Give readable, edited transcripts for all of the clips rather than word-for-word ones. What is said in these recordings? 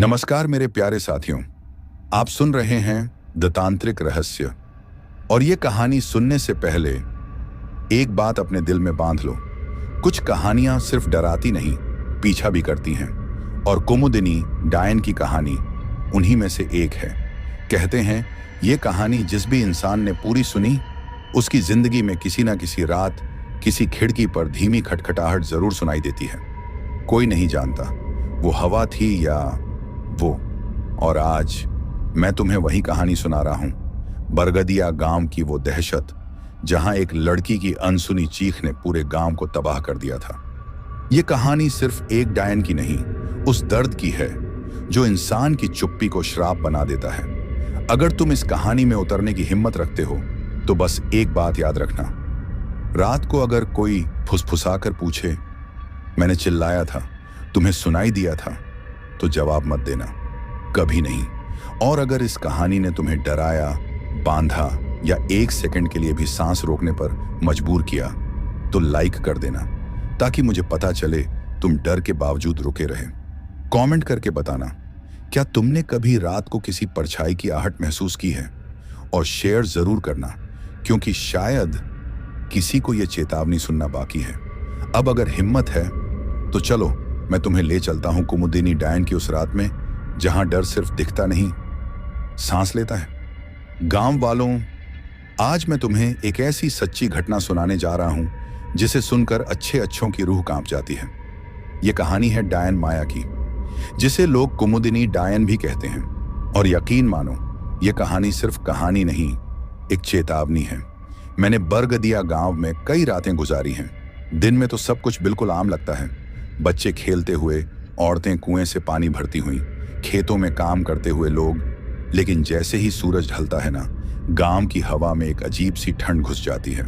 नमस्कार मेरे प्यारे साथियों, आप सुन रहे हैं द तांत्रिक रहस्य। और ये कहानी सुनने से पहले एक बात अपने दिल में बांध लो। कुछ कहानियां सिर्फ डराती नहीं, पीछा भी करती हैं। और कुमुदिनी डायन की कहानी उन्हीं में से एक है। कहते हैं ये कहानी जिस भी इंसान ने पूरी सुनी, उसकी जिंदगी में किसी ना किसी रात किसी खिड़की पर धीमी खटखटाहट जरूर सुनाई देती है। कोई नहीं जानता वो हवा थी या वो। और आज मैं तुम्हें वही कहानी सुना रहा हूं, बरगदिया गांव की वो दहशत जहां एक लड़की की अनसुनी चीख ने पूरे गांव को तबाह कर दिया था। ये कहानी सिर्फ एक डायन की नहीं, उस दर्द की है जो इंसान की चुप्पी को श्राप बना देता है। अगर तुम इस कहानी में उतरने की हिम्मत रखते हो तो बस एक बात याद रखना, रात को अगर कोई फुसफुसाकर पूछे मैंने चिल्लाया था, तुम्हें सुनाई दिया था, तो जवाब मत देना, कभी नहीं। और अगर इस कहानी ने तुम्हें डराया, बांधा या एक सेकंड के लिए भी सांस रोकने पर मजबूर किया तो लाइक कर देना, ताकि मुझे पता चले तुम डर के बावजूद रुके रहे। कमेंट करके बताना क्या तुमने कभी रात को किसी परछाई की आहट महसूस की है, और शेयर जरूर करना क्योंकि शायद किसी को यह चेतावनी सुनना बाकी है। अब अगर हिम्मत है तो चलो मैं तुम्हें ले चलता हूं कुमुदिनी डायन की उस रात में जहां डर सिर्फ दिखता नहीं, सांस लेता है। गांव वालों, आज मैं तुम्हें एक ऐसी सच्ची घटना सुनाने जा रहा हूं जिसे सुनकर अच्छों की रूह कांप जाती है। यह कहानी है डायन माया की, जिसे लोग कुमुदिनी डायन भी कहते हैं। और यकीन मानो, यह कहानी सिर्फ कहानी नहीं, एक चेतावनी है। मैंने बरगदिया गांव में कई रातें गुजारी हैं। दिन में तो सब कुछ बिल्कुल आम लगता है, बच्चे खेलते हुए, औरतें कुएं से पानी भरती हुई, खेतों में काम करते हुए लोग। लेकिन जैसे ही सूरज ढलता है ना, गांव की हवा में एक अजीब सी ठंड घुस जाती है।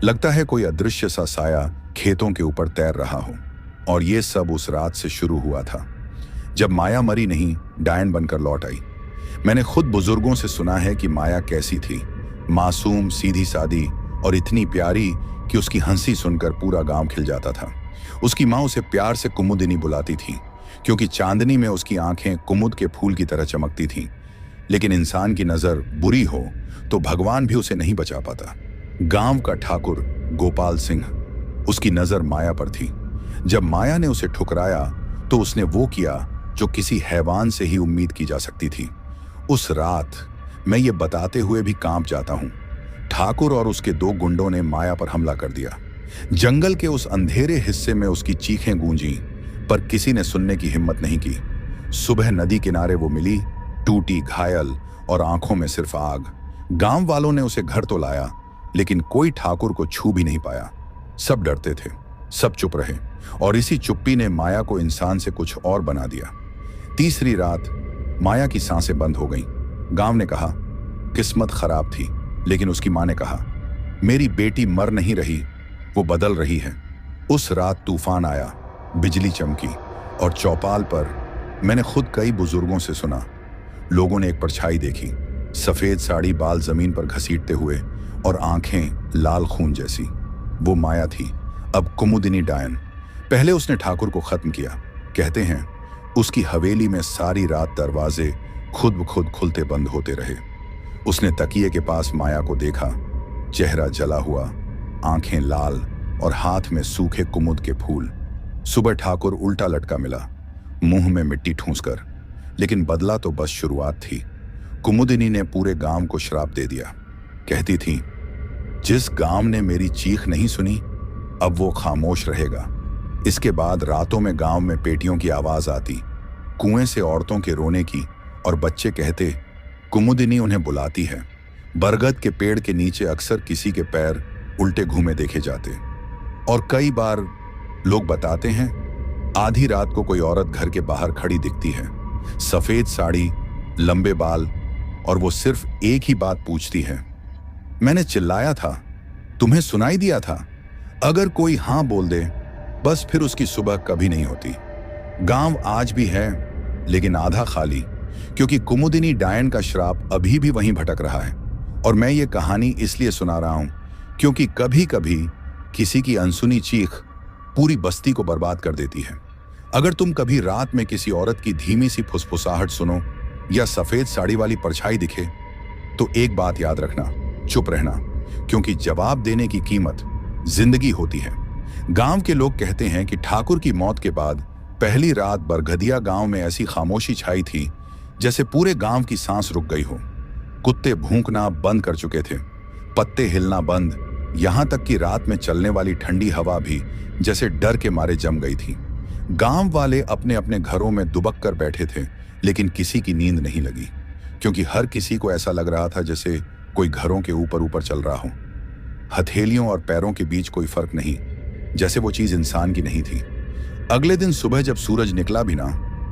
लगता है कोई अदृश्य सा साया खेतों के ऊपर तैर रहा हो। और ये सब उस रात से शुरू हुआ था जब माया मरी नहीं, डायन बनकर लौट आई। मैंने खुद बुजुर्गों से सुना है कि माया कैसी थी, मासूम, सीधी सादी और इतनी प्यारी कि उसकी हंसी सुनकर पूरा गांव खिल जाता था। उसकी माँ उसे प्यार से कुमुदिनी बुलाती थी क्योंकि चांदनी में उसकी आंखें कुमुद के फूल की तरह चमकती थीं। लेकिन इंसान की नजर बुरी हो तो भगवान भी उसे नहीं बचा पाता। गांव का ठाकुर गोपाल सिंह, उसकी नजर माया पर थी। जब माया ने उसे ठुकराया तो उसने वो किया जो किसी हैवान से ही उम्मीद की जा सकती थी। उस रात मैं ये बताते हुए भी कांप जाता हूं, ठाकुर और उसके दो गुंडों ने माया पर हमला कर दिया। जंगल के उस अंधेरे हिस्से में उसकी चीखें गूंजी, पर किसी ने सुनने की हिम्मत नहीं की। सुबह नदी किनारे वो मिली, टूटी, घायल और आंखों में सिर्फ आग। गांव वालों ने उसे घर तो लाया, लेकिन कोई ठाकुर को छू भी नहीं पाया। सब डरते थे, सब चुप रहे, और इसी चुप्पी ने माया को इंसान से कुछ और बना दिया। तीसरी रात माया की सांसें बंद हो गईं। गांव ने कहा किस्मत खराब थी, लेकिन उसकी मां ने कहा मेरी बेटी मर नहीं रही, वो बदल रही है। उस रात तूफान आया, बिजली चमकी, और चौपाल पर मैंने खुद कई बुजुर्गों से सुना। लोगों ने एक परछाई देखी, सफेद साड़ी बाल जमीन पर घसीटते हुए और आंखें लाल खून जैसी। वो माया थी, अब कुमुदिनी डायन। पहले उसने ठाकुर को खत्म किया। कहते हैं उसकी हवेली में सारी रात दरवाजे खुद ब खुद खुलते बंद होते रहे। उसने तकिए के पास माया को देखा, चेहरा जला हुआ, आंखें लाल और हाथ में सूखे कुमुद के फूल। सुबह ठाकुर उल्टा लटका मिला, मुंह में मिट्टी ठूंसकर। लेकिन बदला तो बस शुरुआत थी। कुमुदिनी ने पूरे गांव को श्राप दे दिया। कहती थी जिस गांव ने मेरी चीख नहीं सुनी, अब वो खामोश रहेगा। इसके बाद रातों में गांव में पेटियों की आवाज आती, कुएं से औरतों के रोने की, और बच्चे कहते कुमुदिनी उन्हें बुलाती है। बरगद के पेड़ के नीचे अक्सर किसी के पैर उल्टे घूमे देखे जाते। और कई बार लोग बताते हैं आधी रात को कोई औरत घर के बाहर खड़ी दिखती है, सफेद साड़ी, लंबे बाल, और वो सिर्फ एक ही बात पूछती है, मैंने चिल्लाया था, तुम्हें सुनाई दिया था? अगर कोई हां बोल दे, बस फिर उसकी सुबह कभी नहीं होती। गांव आज भी है, लेकिन आधा खाली, क्योंकि कुमुदिनी डायन का श्राप अभी भी वहीं भटक रहा है। और मैं ये कहानी इसलिए सुना रहा हूं क्योंकि कभी कभी किसी की अनसुनी चीख पूरी बस्ती को बर्बाद कर देती है। अगर तुम कभी रात में किसी औरत की धीमी सी फुसफुसाहट सुनो या सफेद साड़ी वाली परछाई दिखे, तो एक बात याद रखना, चुप रहना, क्योंकि जवाब देने की कीमत जिंदगी होती है। गांव के लोग कहते हैं कि ठाकुर की मौत के बाद पहली रात बरगदिया गांव में ऐसी खामोशी छाई थी जैसे पूरे गांव की सांस रुक गई हो। कुत्ते भौंकना बंद कर चुके थे, पत्ते हिलना बंद, यहां तक कि रात में चलने वाली ठंडी हवा भी जैसे डर के मारे जम गई थी। गांव वाले अपने अपने घरों में दुबक कर बैठे थे, लेकिन किसी की नींद नहीं लगी, क्योंकि हर किसी को ऐसा लग रहा था जैसे कोई घरों के ऊपर ऊपर चल रहा हो। हथेलियों और पैरों के बीच कोई फर्क नहीं, जैसे वो चीज इंसान की नहीं थी। अगले दिन सुबह जब सूरज निकला भी ना,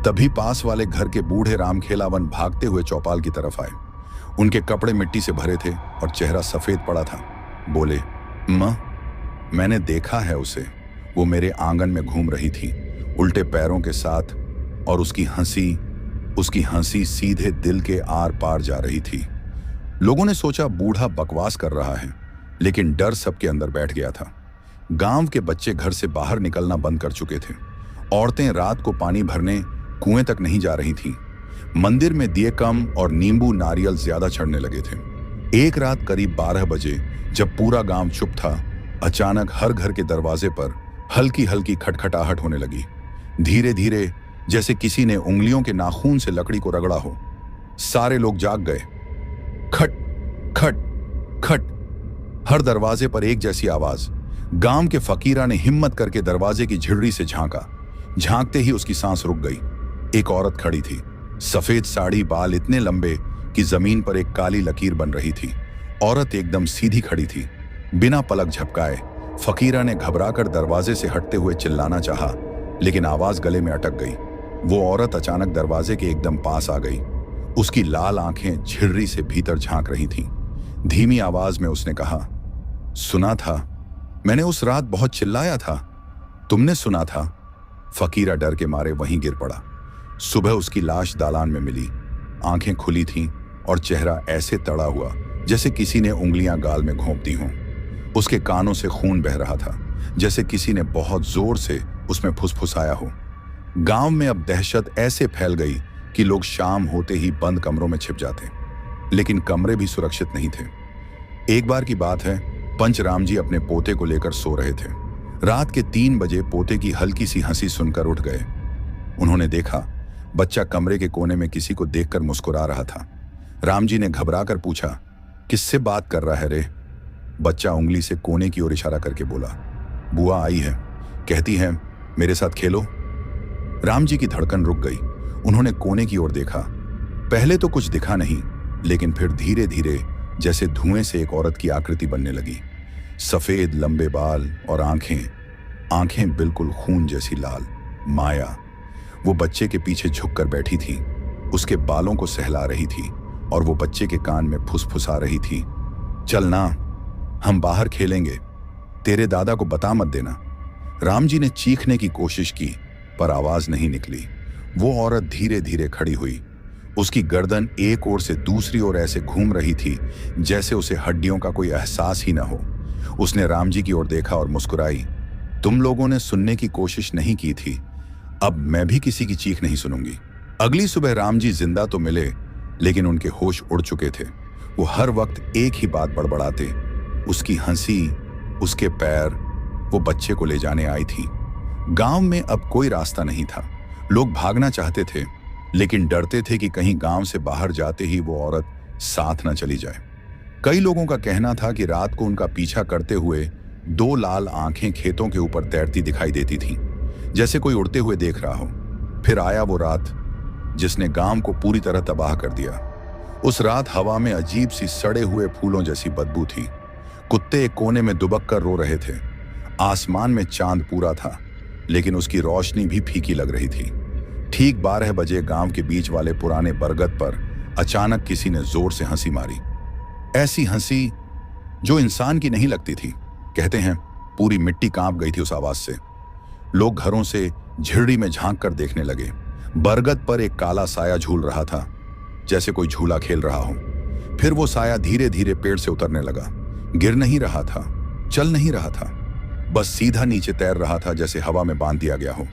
तभी पास वाले घर के बूढ़े रामखेलावन भागते हुए चौपाल की तरफ आए। उनके कपड़े मिट्टी से भरे थे और चेहरा सफेद पड़ा था। बोले, मां, मैंने देखा है उसे, वो मेरे आंगन में घूम रही थी उल्टे पैरों के साथ, और उसकी हंसी सीधे दिल के आर पार जा रही थी। लोगों ने सोचा बूढ़ा बकवास कर रहा है, लेकिन डर सबके अंदर बैठ गया था। गांव के बच्चे घर से बाहर निकलना बंद कर चुके थे। औरतें रात को पानी भरने कुएं तक नहीं जा रही थीं। मंदिर में दिए कम और नींबू नारियल ज्यादा चढ़ने लगे थे। एक रात करीब 12 बजे जब पूरा गांव चुप था, अचानक हर घर के दरवाजे पर हल्की हल्की खटखटाहट होने लगी। धीरे धीरे, जैसे किसी ने उंगलियों के नाखून से लकड़ी को रगड़ा हो। सारे लोग जाग गए। खट खट खट, हर दरवाजे पर एक जैसी आवाज। गांव के फकीरा ने हिम्मत करके दरवाजे की झिर्री से झांका। झांकते ही उसकी सांस रुक गई। एक औरत खड़ी थी, सफेद साड़ी, बाल इतने लंबे कि जमीन पर एक काली लकीर बन रही थी। औरत एकदम सीधी खड़ी थी, बिना पलक झपकाए। फकीरा ने घबराकर दरवाजे से हटते हुए चिल्लाना चाहा, लेकिन आवाज गले में अटक गई। वो औरत अचानक दरवाजे के एकदम पास आ गई। उसकी लाल आंखें झिर्री से भीतर झांक रही थीं। धीमी आवाज में उसने कहा, सुना था, मैंने उस रात बहुत चिल्लाया था, तुमने सुना था? फकीरा डर के मारे वहीं गिर पड़ा। सुबह उसकी लाश दालान में मिली। आंखें खुली थीं और चेहरा ऐसे तड़ा हुआ जैसे किसी ने उंगलियां गाल में घोंप दी हों। उसके कानों से खून बह रहा था, जैसे किसी ने बहुत जोर से उसमें फुसफुसाया हो। गांव में अब दहशत ऐसे फैल गई कि लोग शाम होते ही बंद कमरों में छिप जाते, लेकिन कमरे भी सुरक्षित नहीं थे। एक बार की बात है, पंच राम जी अपने पोते को लेकर सो रहे थे। रात के 3 बजे पोते की हल्की सी हंसी सुनकर उठ गए। उन्होंने देखा बच्चा कमरे के कोने में किसी को देखकर मुस्कुरा रहा था। राम जी ने घबराकर पूछा, किससे बात कर रहा है रे? बच्चा उंगली से कोने की ओर इशारा करके बोला, बुआ आई है, कहती है मेरे साथ खेलो। राम जी की धड़कन रुक गई। उन्होंने कोने की ओर देखा। पहले तो कुछ दिखा नहीं, लेकिन फिर धीरे धीरे जैसे धुएं से एक औरत की आकृति बनने लगी। सफेद लंबे बाल और आंखें बिल्कुल खून जैसी लाल। माया वो बच्चे के पीछे झुककर बैठी थी, उसके बालों को सहला रही थी और वो बच्चे के कान में फुसफुसा रही थी, चल ना, हम बाहर खेलेंगे, तेरे दादा को बता मत देना। राम जी ने चीखने की कोशिश की, पर आवाज नहीं निकली। वो औरत धीरे धीरे खड़ी हुई। उसकी गर्दन एक ओर से दूसरी ओर ऐसे घूम रही थी जैसे उसे हड्डियों का कोई एहसास ही ना हो। उसने राम जी की ओर देखा और मुस्कुराई, तुम लोगों ने सुनने की कोशिश नहीं की थी, अब मैं भी किसी की चीख नहीं सुनूंगी। अगली सुबह राम जी जिंदा तो मिले, लेकिन उनके होश उड़ चुके थे। वो हर वक्त एक ही बात बड़बड़ाते, उसकी हंसी, उसके पैर, वो बच्चे को ले जाने आई थी। गांव में अब कोई रास्ता नहीं था। लोग भागना चाहते थे, लेकिन डरते थे कि कहीं गांव से बाहर जाते ही वो औरत साथ न चली जाए। कई लोगों का कहना था कि रात को उनका पीछा करते हुए 2 लाल आंखें खेतों के ऊपर तैरती दिखाई देती थीं, जैसे कोई उड़ते हुए देख रहा हो। फिर आया वो रात जिसने गांव को पूरी तरह तबाह कर दिया। उस रात हवा में अजीब सी सड़े हुए फूलों जैसी बदबू थी। कुत्ते एक कोने में दुबक कर रो रहे थे। आसमान में चांद पूरा था, लेकिन उसकी रोशनी भी फीकी लग रही थी। ठीक 12 बजे गांव के बीच वाले पुराने बरगद पर अचानक किसी ने जोर से हंसी मारी। ऐसी हंसी जो इंसान की नहीं लगती थी। कहते हैं पूरी मिट्टी कांप गई थी उस आवाज से। लोग घरों से झिर्री में झांक कर देखने लगे। बरगद पर एक काला साया झूल रहा था, जैसे कोई झूला खेल रहा हो। फिर वो साया धीरे धीरे पेड़ से उतरने लगा। गिर नहीं रहा था, चल नहीं रहा था, बस सीधा नीचे तैर रहा था, जैसे हवा में बांध दिया गया हो।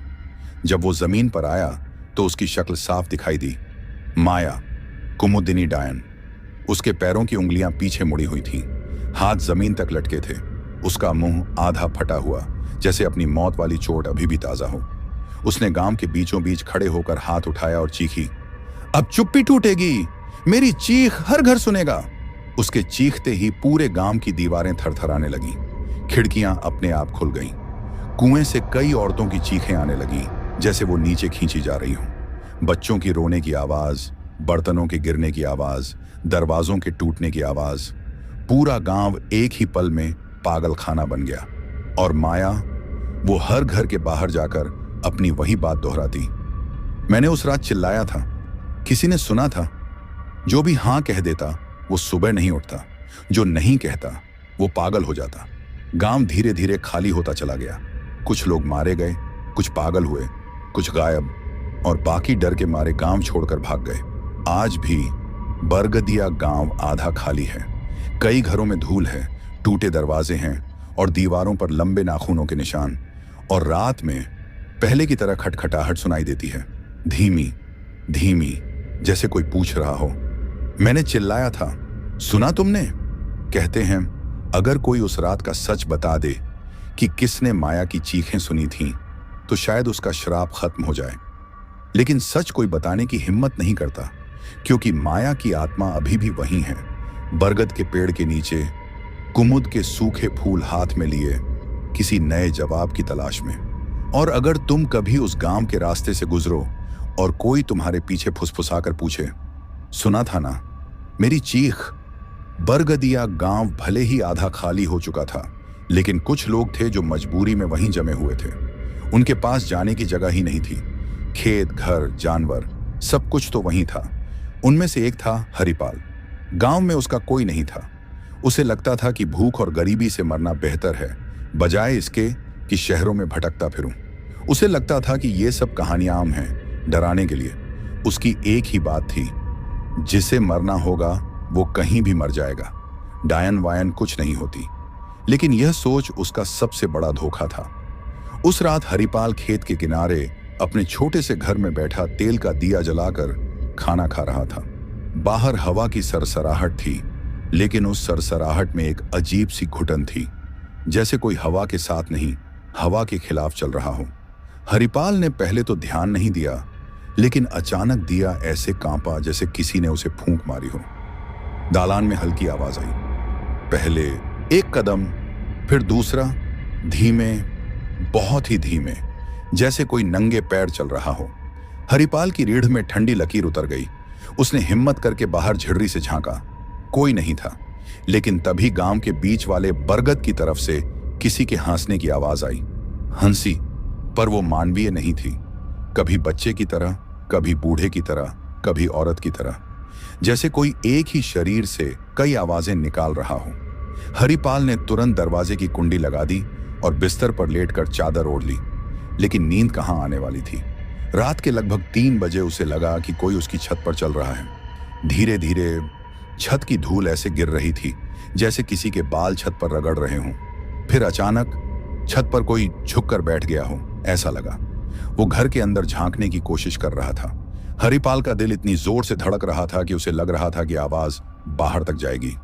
जब वो जमीन पर आया तो उसकी शक्ल साफ दिखाई दी। माया, कुमुदिनी डायन। उसके पैरों की उंगलियां पीछे मुड़ी हुई थीं, हाथ जमीन तक लटके थे। उसका मुंह आधा फटा हुआ, जैसे अपनी मौत वाली चोट अभी भी ताजा हो। उसने गांव के बीचों बीच खड़े होकर हाथ उठाया और चीखी, अब चुप्पी टूटेगी, मेरी चीख हर घर सुनेगा। उसके चीखते ही पूरे गांव की दीवारें थरथराने लगीं, खिड़कियां अपने आप खुल गईं। कुएं से कई औरतों की चीखें आने लगीं, जैसे वो नीचे खींची जा रही हों। बच्चों की रोने की आवाज, बर्तनों के गिरने की आवाज, दरवाजों के टूटने की आवाज। पूरा गांव एक ही पल में पागल खाना बन गया। और माया, वो हर घर के बाहर जाकर अपनी वही बात दोहराती, मैंने उस रात चिल्लाया था, किसी ने सुना था। जो भी हां कह देता वो सुबह नहीं उठता, जो नहीं कहता वो पागल हो जाता। गांव धीरे धीरे खाली होता चला गया। कुछ लोग मारे गए, कुछ पागल हुए, कुछ गायब, और बाकी डर के मारे गांव छोड़कर भाग गए। आज भी बरगदिया गांव आधा खाली है। कई घरों में धूल है, टूटे दरवाजे हैं और दीवारों पर लंबे नाखूनों के निशान। और रात में पहले की तरह खटखटाहट सुनाई देती है, धीमी धीमी, जैसे कोई पूछ रहा हो, मैंने चिल्लाया था, सुना तुमने? कहते हैं अगर कोई उस रात का सच बता दे कि किसने माया की चीखें सुनी थीं, तो शायद उसका श्राप खत्म हो जाए। लेकिन सच कोई बताने की हिम्मत नहीं करता, क्योंकि माया की आत्मा अभी भी वहीं है, बरगद के पेड़ के नीचे, कुमुद के सूखे फूल हाथ में लिए, किसी नए जवाब की तलाश में। और अगर तुम कभी उस गांव के रास्ते से गुजरो और कोई तुम्हारे पीछे फुसफुसाकर पूछे, सुना था ना मेरी चीख? बरगदिया गांव भले ही आधा खाली हो चुका था, लेकिन कुछ लोग थे जो मजबूरी में वहीं जमे हुए थे। उनके पास जाने की जगह ही नहीं थी। खेत, घर, जानवर, सब कुछ तो वहीं था। उनमें से एक था हरिपाल। गांव में उसका कोई नहीं था। उसे लगता था कि भूख और गरीबी से मरना बेहतर है, बजाय इसके कि शहरों में भटकता फिरूं। उसे लगता था कि ये सब कहानियां आम हैं, डराने के लिए। उसकी एक ही बात थी, जिसे मरना होगा वो कहीं भी मर जाएगा, डायन वायन कुछ नहीं होती। लेकिन यह सोच उसका सबसे बड़ा धोखा था। उस रात हरिपाल खेत के किनारे अपने छोटे से घर में बैठा तेल का दिया जलाकर खाना खा रहा था। बाहर हवा की सरसराहट थी, लेकिन उस सरसराहट में एक अजीब सी घुटन थी, जैसे कोई हवा के साथ नहीं, हवा के खिलाफ चल रहा हो। हरिपाल ने पहले तो ध्यान नहीं दिया, लेकिन अचानक दिया ऐसे कांपा जैसे किसी ने उसे फूंक मारी हो। दालान में हल्की आवाज आई, पहले एक कदम, फिर दूसरा, धीमे, बहुत ही धीमे, जैसे कोई नंगे पैर चल रहा हो। हरिपाल की रीढ़ में ठंडी लकीर उतर गई। उसने हिम्मत करके बाहर झिर्री से झांका, कोई नहीं था। लेकिन तभी गांव के बीच वाले बरगद की तरफ से किसी के हंसने की आवाज आई। हंसी, पर वो मानवीय नहीं थी। कभी बच्चे की तरह, कभी बूढ़े की तरह, कभी औरत की तरह, जैसे कोई एक ही शरीर से कई आवाजें निकाल रहा हो। हरिपाल ने तुरंत दरवाजे की कुंडी लगा दी और बिस्तर पर लेटकर चादर ओढ़ ली। लेकिन नींद कहां आने वाली थी। रात के लगभग 3 बजे उसे लगा कि कोई उसकी छत पर चल रहा है। धीरे धीरे छत की धूल ऐसे गिर रही थी जैसे किसी के बाल छत पर रगड़ रहे हों। फिर अचानक छत पर कोई झुककर बैठ गया हो, ऐसा लगा। वो घर के अंदर झांकने की कोशिश कर रहा था। हरिपाल का दिल इतनी जोर से धड़क रहा था कि उसे लग रहा था कि आवाज बाहर तक जाएगी।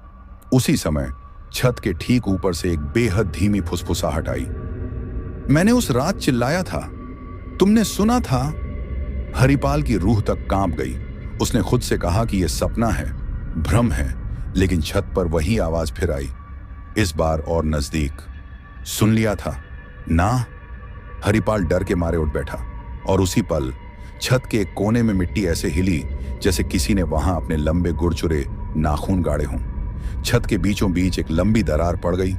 उसी समय छत के ठीक ऊपर से एक बेहद धीमी फुसफुसाहट आई। मैंने उस रात चिल्लाया था, तुमने सुना था? हरिपाल की रूह तक कांप गई। उसने खुद से कहा कि यह सपना है, भ्रम है, लेकिन छत पर वही आवाज फिर आई, इस बार और नजदीक। सुन लिया था ना? हरिपाल डर के मारे उठ बैठा और उसी पल छत के एक कोने में मिट्टी ऐसे हिली जैसे किसी ने वहां अपने लंबे गुरचुरे नाखून गाड़े हों। छत के बीचों बीच एक लंबी दरार पड़ गई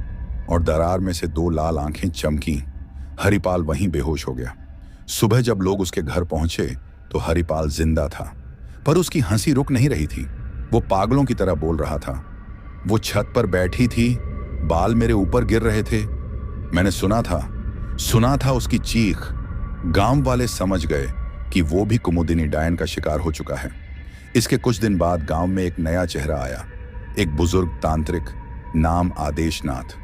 और दरार में से 2 लाल आंखें चमकी। हरिपाल वहीं बेहोश हो गया। सुबह जब लोग उसके घर पहुंचे तो हरिपाल जिंदा था, पर उसकी हंसी रुक नहीं रही थी। वो पागलों की तरह बोल रहा था, वो छत पर बैठी थी, बाल मेरे ऊपर गिर रहे थे, मैंने सुना था उसकी चीख। गांव वाले समझ गए कि वो भी कुमुदिनी डायन का शिकार हो चुका है। इसके कुछ दिन बाद गांव में एक नया चेहरा आया, एक बुजुर्ग तांत्रिक, नाम आदेशनाथ।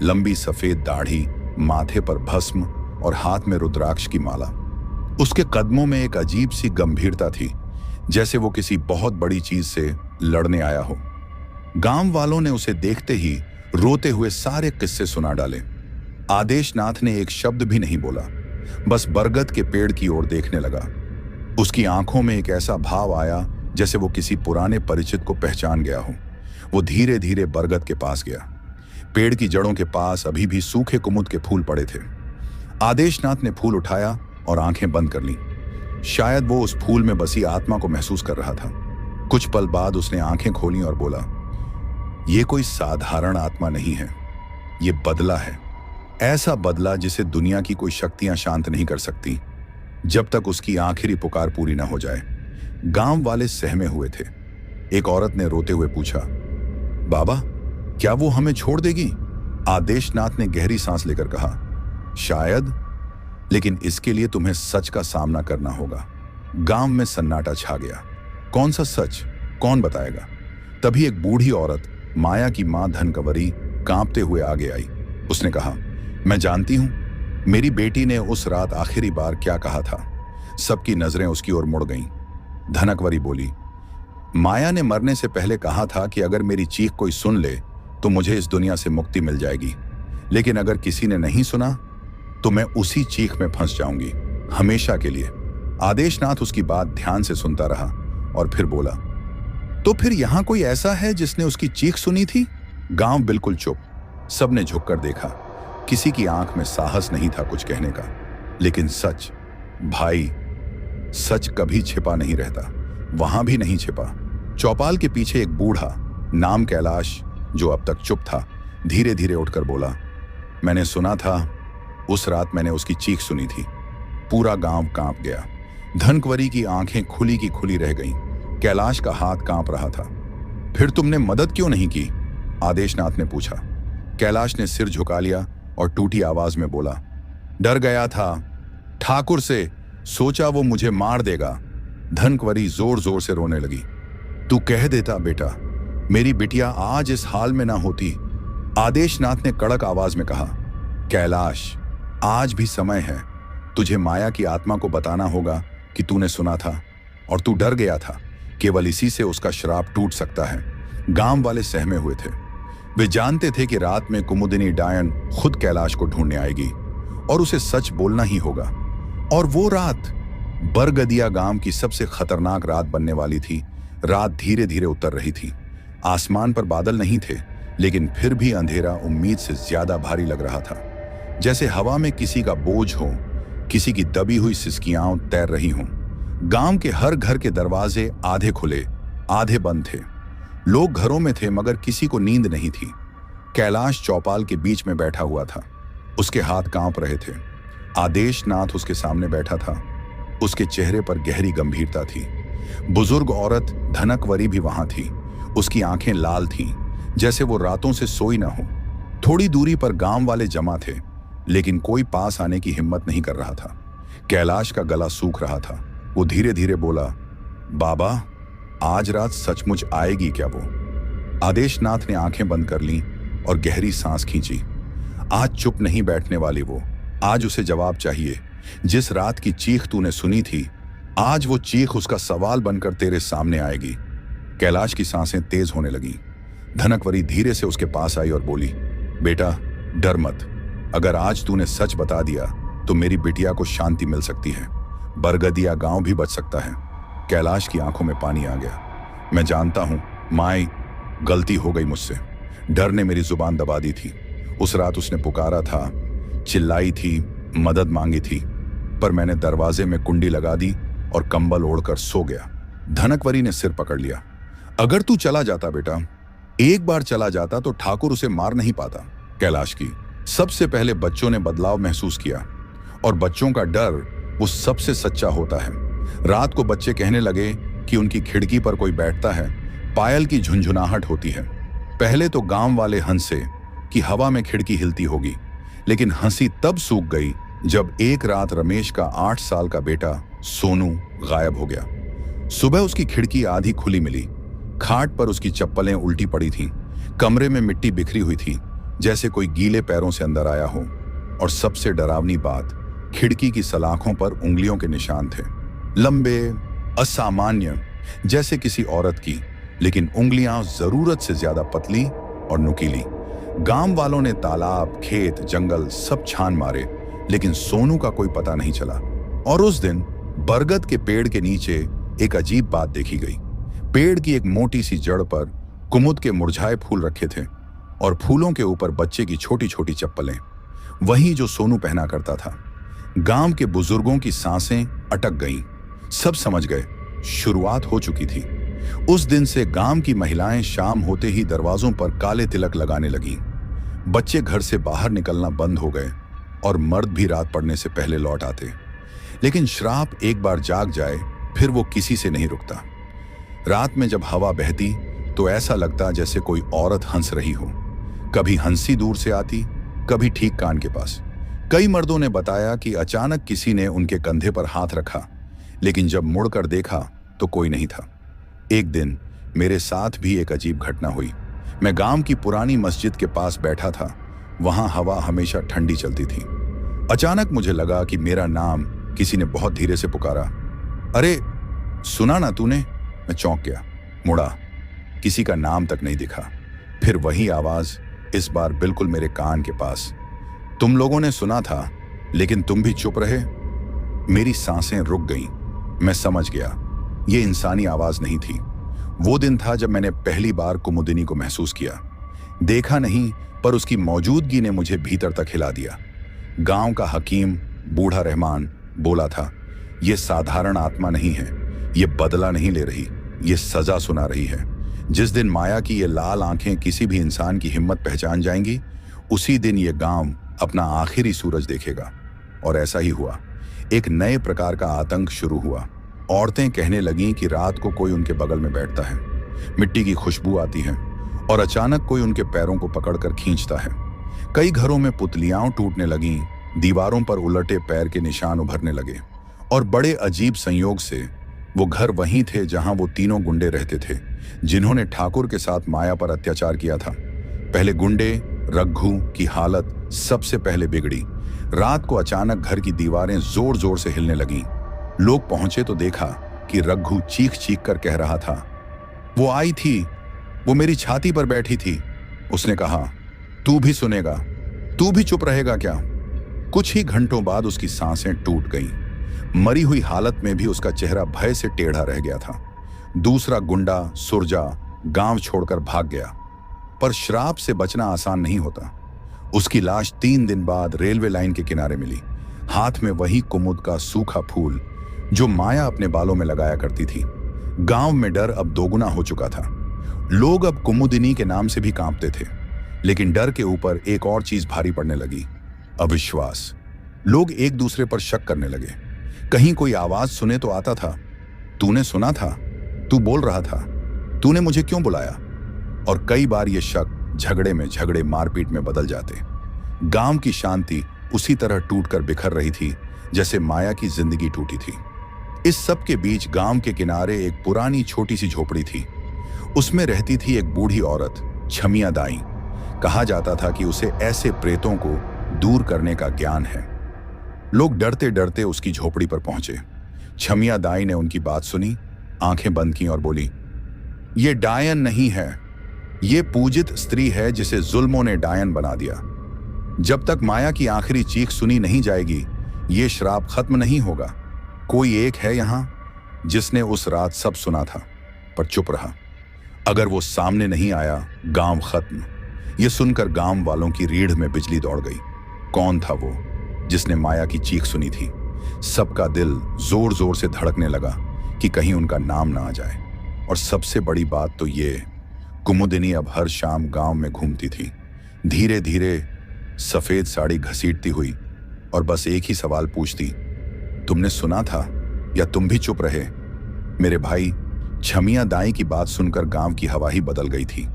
लंबी सफेद दाढ़ी, माथे पर भस्म और हाथ में रुद्राक्ष की माला। उसके कदमों में एक अजीब सी गंभीरता थी, जैसे वो किसी बहुत बड़ी चीज से लड़ने आया हो। गांव वालों ने उसे देखते ही रोते हुए सारे किस्से सुना डाले। आदेशनाथ ने एक शब्द भी नहीं बोला, बस बरगद के पेड़ की ओर देखने लगा। उसकी आंखों में एक ऐसा भाव आया जैसे वो किसी पुराने परिचित को पहचान गया हो। वो धीरे धीरे बरगद के पास गया। पेड़ की जड़ों के पास अभी भी सूखे कुमुद के फूल पड़े थे। आदेशनाथ ने फूल उठाया और आंखें बंद कर लीं। शायद वो उस फूल में बसी आत्मा को महसूस कर रहा था। कुछ पल बाद उसने आंखें खोली और बोला, ये कोई साधारण आत्मा नहीं है, ये बदला है। ऐसा बदला जिसे दुनिया की कोई शक्तियां शांत नहीं कर सकती, जब तक उसकी आखिरी पुकार पूरी ना हो जाए। गांव वाले सहमे हुए थे। एक औरत ने रोते हुए पूछा, बाबा, क्या वो हमें छोड़ देगी? आदेशनाथ ने गहरी सांस लेकर कहा, शायद, लेकिन इसके लिए तुम्हें सच का सामना करना होगा। गांव में सन्नाटा छा गया। कौन सा सच? कौन बताएगा? तभी एक बूढ़ी औरत, माया की मां धनकवरी, कांपते हुए आगे आई। उसने कहा, मैं जानती हूं, मेरी बेटी ने उस रात आखिरी बार क्या कहा था। सबकी नजरें उसकी ओर मुड़ गईं। धनकवरी बोली, माया ने मरने से पहले कहा था कि अगर मेरी चीख कोई सुन ले तो मुझे इस दुनिया से मुक्ति मिल जाएगी, लेकिन अगर किसी ने नहीं सुना तो मैं उसी चीख में फंस जाऊंगी, हमेशा के लिए। आदेशनाथ उसकी बात ध्यान से सुनता रहा और फिर बोला, तो फिर यहां कोई ऐसा है जिसने उसकी चीख सुनी थी? गांव बिल्कुल चुप। सबने झुककर देखा। किसी की आंख में साहस नहीं था कुछ कहने का। लेकिन सच, भाई, सच कभी छिपा नहीं रहता। वहां भी नहीं छिपा। चौपाल के पीछे एक बूढ़ा, नाम कैलाश, जो अब तक चुप था, धीरे धीरे उठकर बोला, मैंने सुना था, उस रात मैंने उसकी चीख सुनी थी। पूरा गांव कांप गया। धनकवरी की आंखें खुली की खुली रह गईं। कैलाश का हाथ कांप रहा था। फिर तुमने मदद क्यों नहीं की? आदेशनाथ ने पूछा। कैलाश ने सिर झुका लिया और टूटी आवाज में बोला, डर गया था ठाकुर से, सोचा वो मुझे मार देगा। धनकवरी जोर जोर से रोने लगी। तू कह देता बेटा, मेरी बिटिया आज इस हाल में ना होती। आदेशनाथ ने कड़क आवाज में कहा, कैलाश, आज भी समय है। तुझे माया की आत्मा को बताना होगा कि तूने सुना था और तू डर गया था। केवल इसी से उसका श्राप टूट सकता है। गांव वाले सहमे हुए थे। वे जानते थे कि रात में कुमुदिनी डायन खुद कैलाश को ढूंढने आएगी और उसे सच बोलना ही होगा। और वो रात बरगदिया गांव की सबसे खतरनाक रात बनने वाली थी। रात धीरे धीरे उतर रही थी। आसमान पर बादल नहीं थे, लेकिन फिर भी अंधेरा उम्मीद से ज्यादा भारी लग रहा था। जैसे हवा में किसी का बोझ हो, किसी की दबी हुई सिसकियां तैर रही हों। गांव के हर घर के दरवाजे आधे खुले, आधे बंद थे। लोग घरों में थे, मगर किसी को नींद नहीं थी। कैलाश चौपाल के बीच में बैठा हुआ था। उसके हाथ कांप रहे थे। आदेशनाथ उसके सामने बैठा था। उसके चेहरे पर गहरी गंभीरता थी। बुजुर्ग औरत धनकवरी भी वहां थी। उसकी आंखें लाल थीं, जैसे वो रातों से सोई ना हो। थोड़ी दूरी पर गांव वाले जमा थे, लेकिन कोई पास आने की हिम्मत नहीं कर रहा था। कैलाश का गला सूख रहा था। वो धीरे धीरे बोला, बाबा, आज रात सचमुच आएगी क्या वो? आदेशनाथ ने आंखें बंद कर लीं और गहरी सांस खींची। आज चुप नहीं बैठने वाली वो। आज उसे जवाब चाहिए। जिस रात की चीख तूने सुनी थी, आज वो चीख उसका सवाल बनकर तेरे सामने आएगी। कैलाश की सांसें तेज होने लगीं। धनकवरी धीरे से उसके पास आई और बोली, बेटा, डर मत। अगर आज तूने सच बता दिया तो मेरी बिटिया को शांति मिल सकती है। बरगदिया गांव भी बच सकता है। कैलाश की आंखों में पानी आ गया। मैं जानता हूं माई, गलती हो गई मुझसे। डर ने मेरी जुबान दबा दी थी। उस रात उसने पुकारा था, चिल्लाई थी, मदद मांगी थी, पर मैंने दरवाजे में कुंडी लगा दी और कंबल ओढ़कर सो गया। धनकवरी ने सिर पकड़ लिया। अगर तू चला जाता बेटा, एक बार चला जाता तो ठाकुर उसे मार नहीं पाता। कैलाश की सबसे पहले बच्चों ने बदलाव महसूस किया, और बच्चों का डर वो सबसे सच्चा होता है। रात को बच्चे कहने लगे कि उनकी खिड़की पर कोई बैठता है, पायल की झुनझुनाहट होती है। पहले तो गांव वाले हंसे कि हवा में खिड़की हिलती होगी, लेकिन हंसी तब सूख गई जब एक रात रमेश का 8 साल का बेटा सोनू गायब हो गया। सुबह उसकी खिड़की आधी खुली मिली। खाट पर उसकी चप्पलें उल्टी पड़ी थीं। कमरे में मिट्टी बिखरी हुई थी, जैसे कोई गीले पैरों से अंदर आया हो। और सबसे डरावनी बात, खिड़की की सलाखों पर उंगलियों के निशान थे, लंबे, असामान्य, जैसे किसी औरत की, लेकिन उंगलियां जरूरत से ज्यादा पतली और नुकीली। गांव वालों ने तालाब, खेत, जंगल सब छान मारे, लेकिन सोनू का कोई पता नहीं चला। और उस दिन बरगद के पेड़ के नीचे एक अजीब बात देखी गई। पेड़ की एक मोटी सी जड़ पर कुमुद के मुरझाए फूल रखे थे और फूलों के ऊपर बच्चे की छोटी छोटी चप्पलें, वही जो सोनू पहना करता था। गांव के बुजुर्गों की सांसें अटक गईं। सब समझ गए, शुरुआत हो चुकी थी। उस दिन से गांव की महिलाएं शाम होते ही दरवाजों पर काले तिलक लगाने लगीं। बच्चे घर से बाहर निकलना बंद हो गए और मर्द भी रात पड़ने से पहले लौट आते। लेकिन श्राप एक बार जाग जाए फिर वो किसी से नहीं रुकता। रात में जब हवा बहती तो ऐसा लगता जैसे कोई औरत हंस रही हो। कभी हंसी दूर से आती, कभी ठीक कान के पास। कई मर्दों ने बताया कि अचानक किसी ने उनके कंधे पर हाथ रखा, लेकिन जब मुड़कर देखा तो कोई नहीं था। एक दिन मेरे साथ भी एक अजीब घटना हुई। मैं गांव की पुरानी मस्जिद के पास बैठा था। वहां हवा हमेशा ठंडी चलती थी। अचानक मुझे लगा कि मेरा नाम किसी ने बहुत धीरे से पुकारा। अरे सुना ना तूने? मैं चौंक गया, मुड़ा, किसी का नाम तक नहीं दिखा। फिर वही आवाज, इस बार बिल्कुल मेरे कान के पास। तुम लोगों ने सुना था, लेकिन तुम भी चुप रहे। मेरी सांसें रुक गईं। मैं समझ गया, ये इंसानी आवाज नहीं थी। वो दिन था जब मैंने पहली बार कुमुदिनी को महसूस किया। देखा नहीं, पर उसकी मौजूदगी ने मुझे भीतर तक हिला दिया। गांव का हकीम बूढ़ा रहमान बोला था, ये साधारण आत्मा नहीं है, ये बदला नहीं ले रही, ये सजा सुना रही है। जिस दिन माया की ये लाल आंखें किसी भी इंसान की हिम्मत पहचान जाएंगी, उसी दिन ये गांव अपना आखिरी सूरज देखेगा। और ऐसा ही हुआ। एक नए प्रकार का आतंक शुरू हुआ। औरतें कहने लगीं कि रात को कोई उनके बगल में बैठता है, मिट्टी की खुशबू आती है और अचानक कोई उनके पैरों को पकड़कर खींचता है। कई घरों में पुतलियां टूटने लगीं, दीवारों पर उलटे पैर के निशान उभरने लगे। और बड़े अजीब संयोग से वो घर वहीं थे जहां वो तीनों गुंडे रहते थे, जिन्होंने ठाकुर के साथ माया पर अत्याचार किया था। पहले गुंडे रघु की हालत सबसे पहले बिगड़ी। रात को अचानक घर की दीवारें जोर जोर से हिलने लगीं। लोग पहुंचे तो देखा कि रघु चीख चीख कर कह रहा था, वो आई थी, वो मेरी छाती पर बैठी थी। उसने कहा, तू भी सुनेगा, तू भी चुप रहेगा क्या? कुछ ही घंटों बाद उसकी सांसें टूट गईं। मरी हुई हालत में भी उसका चेहरा भय से टेढ़ा रह गया था। दूसरा गुंडा सुरजा गांव छोड़कर भाग गया, पर श्राप से बचना आसान नहीं होता। उसकी लाश 3 दिन बाद रेलवे लाइन के किनारे मिली, हाथ में वही कुमुद का सूखा फूल जो माया अपने बालों में लगाया करती थी। गांव में डर अब दोगुना हो चुका था। लोग अब कुमुदिनी के नाम से भी कांपते थे। लेकिन डर के ऊपर एक और चीज भारी पड़ने लगी, अविश्वास। लोग एक दूसरे पर शक करने लगे। कहीं कोई आवाज सुने तो आता था, तूने सुना था, तू बोल रहा था, तूने मुझे क्यों बुलाया? और कई बार ये शक झगड़े मारपीट में बदल जाते। गांव की शांति उसी तरह टूटकर बिखर रही थी जैसे माया की जिंदगी टूटी थी। इस सब के बीच गांव के किनारे एक पुरानी छोटी सी झोपड़ी थी। उसमें रहती थी एक बूढ़ी औरत, छमिया दाई। कहा जाता था कि उसे ऐसे प्रेतों को दूर करने का ज्ञान है। लोग डरते डरते उसकी झोपड़ी पर पहुंचे। छमिया दाई ने उनकी बात सुनी, आंखें बंद की और बोली, ये डायन नहीं है, ये पूजित स्त्री है जिसे जुल्मों ने डायन बना दिया। जब तक माया की आखिरी चीख सुनी नहीं जाएगी, ये श्राप खत्म नहीं होगा। कोई एक है यहां जिसने उस रात सब सुना था पर चुप रहा। अगर वो सामने नहीं आया, गांव खत्म। ये सुनकर गांव वालों की रीढ़ में बिजली दौड़ गई। कौन था वो जिसने माया की चीख सुनी थी? सबका दिल जोर जोर से धड़कने लगा कि कहीं उनका नाम ना आ जाए। और सबसे बड़ी बात तो ये, कुमुदिनी अब हर शाम गांव में घूमती थी, धीरे धीरे सफेद साड़ी घसीटती हुई, और बस एक ही सवाल पूछती, तुमने सुना था या तुम भी चुप रहे? मेरे भाई, छमिया दाई की बात सुनकर गांव की हवा ही बदल गई थी।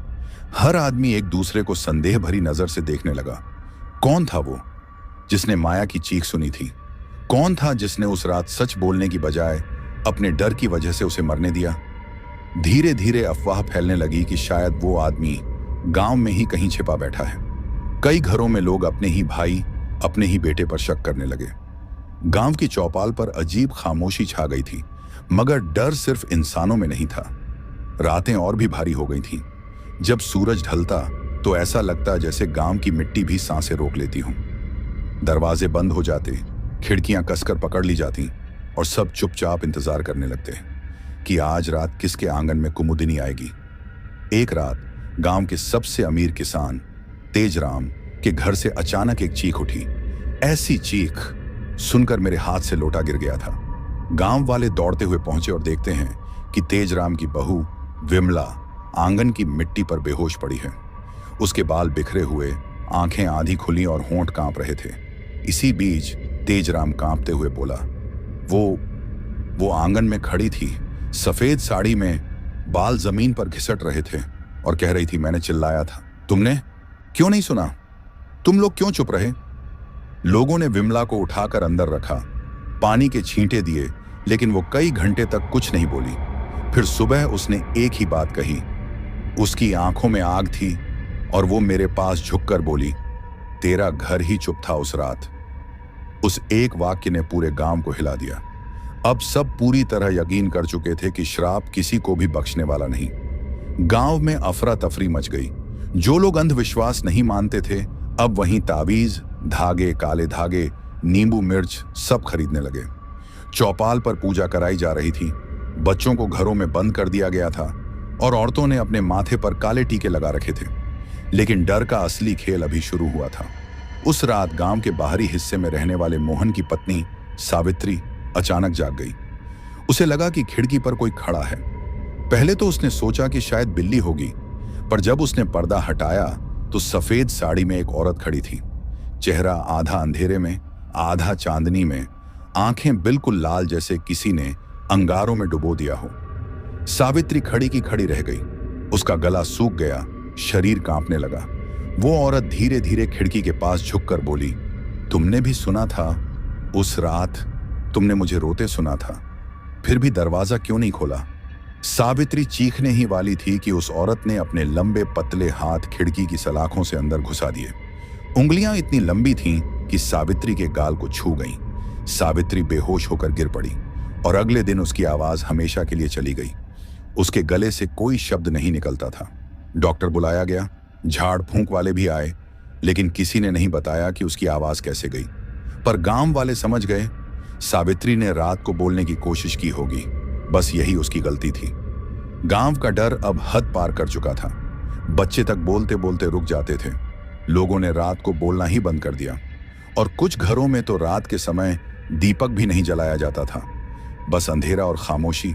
हर आदमी एक दूसरे को संदेह भरी नजर से देखने लगा। कौन था वो जिसने माया की चीख सुनी थी? कौन था जिसने उस रात सच बोलने की बजाय अपने डर की वजह से उसे मरने दिया? धीरे धीरे अफवाह फैलने लगी कि शायद वो आदमी गांव में ही कहीं छिपा बैठा है। कई घरों में लोग अपने ही भाई, अपने ही बेटे पर शक करने लगे। गांव की चौपाल पर अजीब खामोशी छा गई थी, मगर डर सिर्फ इंसानों में नहीं था। रातें और भी भारी हो गई थीं। जब सूरज ढलता तो ऐसा लगता जैसे गांव की मिट्टी भी सांसें रोक लेती हूं। दरवाजे बंद हो जाते, खिड़कियां कसकर पकड़ ली जाती और सब चुपचाप इंतजार करने लगते कि आज रात किसके आंगन में कुमुदिनी आएगी। एक रात गांव के सबसे अमीर किसान तेजराम के घर से अचानक एक चीख उठी। ऐसी चीख सुनकर मेरे हाथ से लोटा गिर गया था। गांव वाले दौड़ते हुए पहुंचे और देखते हैं कि तेजराम की बहू विमला आंगन की मिट्टी पर बेहोश पड़ी है। उसके बाल बिखरे हुए, आंखें आधी खुली और होंठ कांप रहे थे। इसी बीच तेजराम कांपते हुए बोला, वो आंगन में खड़ी थी, सफेद साड़ी में, बाल जमीन पर घिसट रहे थे और कह रही थी, मैंने चिल्लाया था, तुमने क्यों नहीं सुना? तुम लोग क्यों चुप रहे? लोगों ने विमला को उठाकर अंदर रखा, पानी के छींटे दिए, लेकिन वो कई घंटे तक कुछ नहीं बोली। फिर सुबह उसने एक ही बात कही। उसकी आंखों में आग थी और वो मेरे पास झुककर बोली, तेरा घर ही चुप था उस रात। उस एक वाक्य ने पूरे गांव को हिला दिया। अब सब पूरी तरह यकीन कर चुके थे कि श्राप किसी को भी बख्शने वाला नहीं। गांव में अफरा तफरी मच गई। जो लोग अंधविश्वास नहीं मानते थे, अब वहीं ताबीज, धागे, काले धागे, नींबू मिर्च सब खरीदने लगे। चौपाल पर पूजा कराई जा रही थी। बच्चों को घरों में बंद कर दिया गया था और औरतों ने अपने माथे पर काले टीके लगा रखे थे। लेकिन डर का असली खेल अभी शुरू हुआ था। उस रात गांव के बाहरी हिस्से में रहने वाले मोहन की पत्नी सावित्री अचानक जाग गई। उसे लगा कि खिड़की पर कोई खड़ा है। पहले तो उसने सोचा कि शायद बिल्ली होगी, पर जब उसने पर्दा हटाया तो सफेद साड़ी में एक औरत खड़ी थी। चेहरा आधा अंधेरे में, आधा चांदनी में, आंखें बिल्कुल लाल, जैसे किसी ने अंगारों में डुबो दिया हो। सावित्री खड़ी की खड़ी रह गई। उसका गला सूख गया, शरीर कांपने लगा। वो औरत धीरे धीरे खिड़की के पास झुककर बोली, तुमने भी सुना था उस रात? तुमने मुझे रोते सुना था, फिर भी दरवाजा क्यों नहीं खोला? सावित्री चीखने ही वाली थी कि उस औरत ने अपने लंबे पतले हाथ खिड़की की सलाखों से अंदर घुसा दिए। उंगलियां इतनी लंबी थीं कि सावित्री के गाल को छू गईं। सावित्री बेहोश होकर गिर पड़ी और अगले दिन उसकी आवाज हमेशा के लिए चली गई। उसके गले से कोई शब्द नहीं निकलता था। डॉक्टर बुलाया गया, झाड़ फूंक वाले भी आए, लेकिन किसी ने नहीं बताया कि उसकी आवाज कैसे गई। पर गांव वाले समझ गए, सावित्री ने रात को बोलने की कोशिश की होगी, बस यही उसकी गलती थी। गांव का डर अब हद पार कर चुका था। बच्चे तक बोलते बोलते रुक जाते थे। लोगों ने रात को बोलना ही बंद कर दिया और कुछ घरों में तो रात के समय दीपक भी नहीं जलाया जाता था, बस अंधेरा और खामोशी।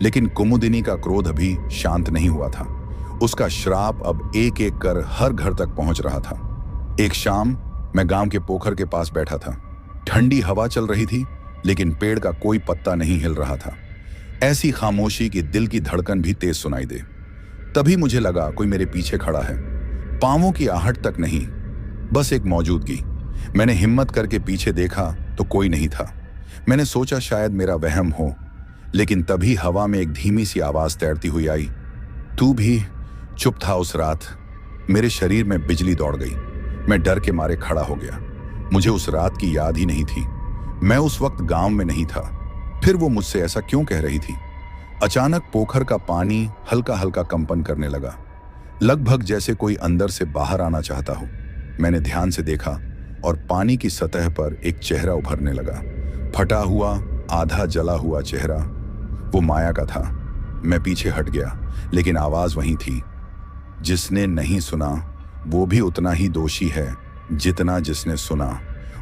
लेकिन कुमुदिनी का क्रोध अभी शांत नहीं हुआ था। उसका श्राप अब एक एक कर हर घर तक पहुंच रहा था। एक शाम मैं गांव के पोखर के पास बैठा था। ठंडी हवा चल रही थी, लेकिन पेड़ का कोई पत्ता नहीं हिल रहा था। ऐसी खामोशी कि दिल की धड़कन भी तेज सुनाई दे। तभी मुझे लगा कोई मेरे पीछे खड़ा है। पांवों की आहट तक नहीं, बस एक मौजूदगी। मैंने हिम्मत करके पीछे देखा तो कोई नहीं था। मैंने सोचा शायद मेरा वहम हो, लेकिन तभी हवा में एक धीमी सी आवाज तैरती हुई आई, तू भी चुप था उस रात। मेरे शरीर में बिजली दौड़ गई। मैं डर के मारे खड़ा हो गया। मुझे उस रात की याद ही नहीं थी। मैं उस वक्त गांव में नहीं था। फिर वो मुझसे ऐसा क्यों कह रही थी? अचानक पोखर का पानी हल्का हल्का कंपन करने लगा, लगभग जैसे कोई अंदर से बाहर आना चाहता हो। मैंने ध्यान से देखा और पानी की सतह पर एक चेहरा उभरने लगा। फटा हुआ, आधा जला हुआ चेहरा। वो माया का था। मैं पीछे हट गया, लेकिन आवाज वहीं थी। जिसने नहीं सुना वो भी उतना ही दोषी है जितना जिसने सुना।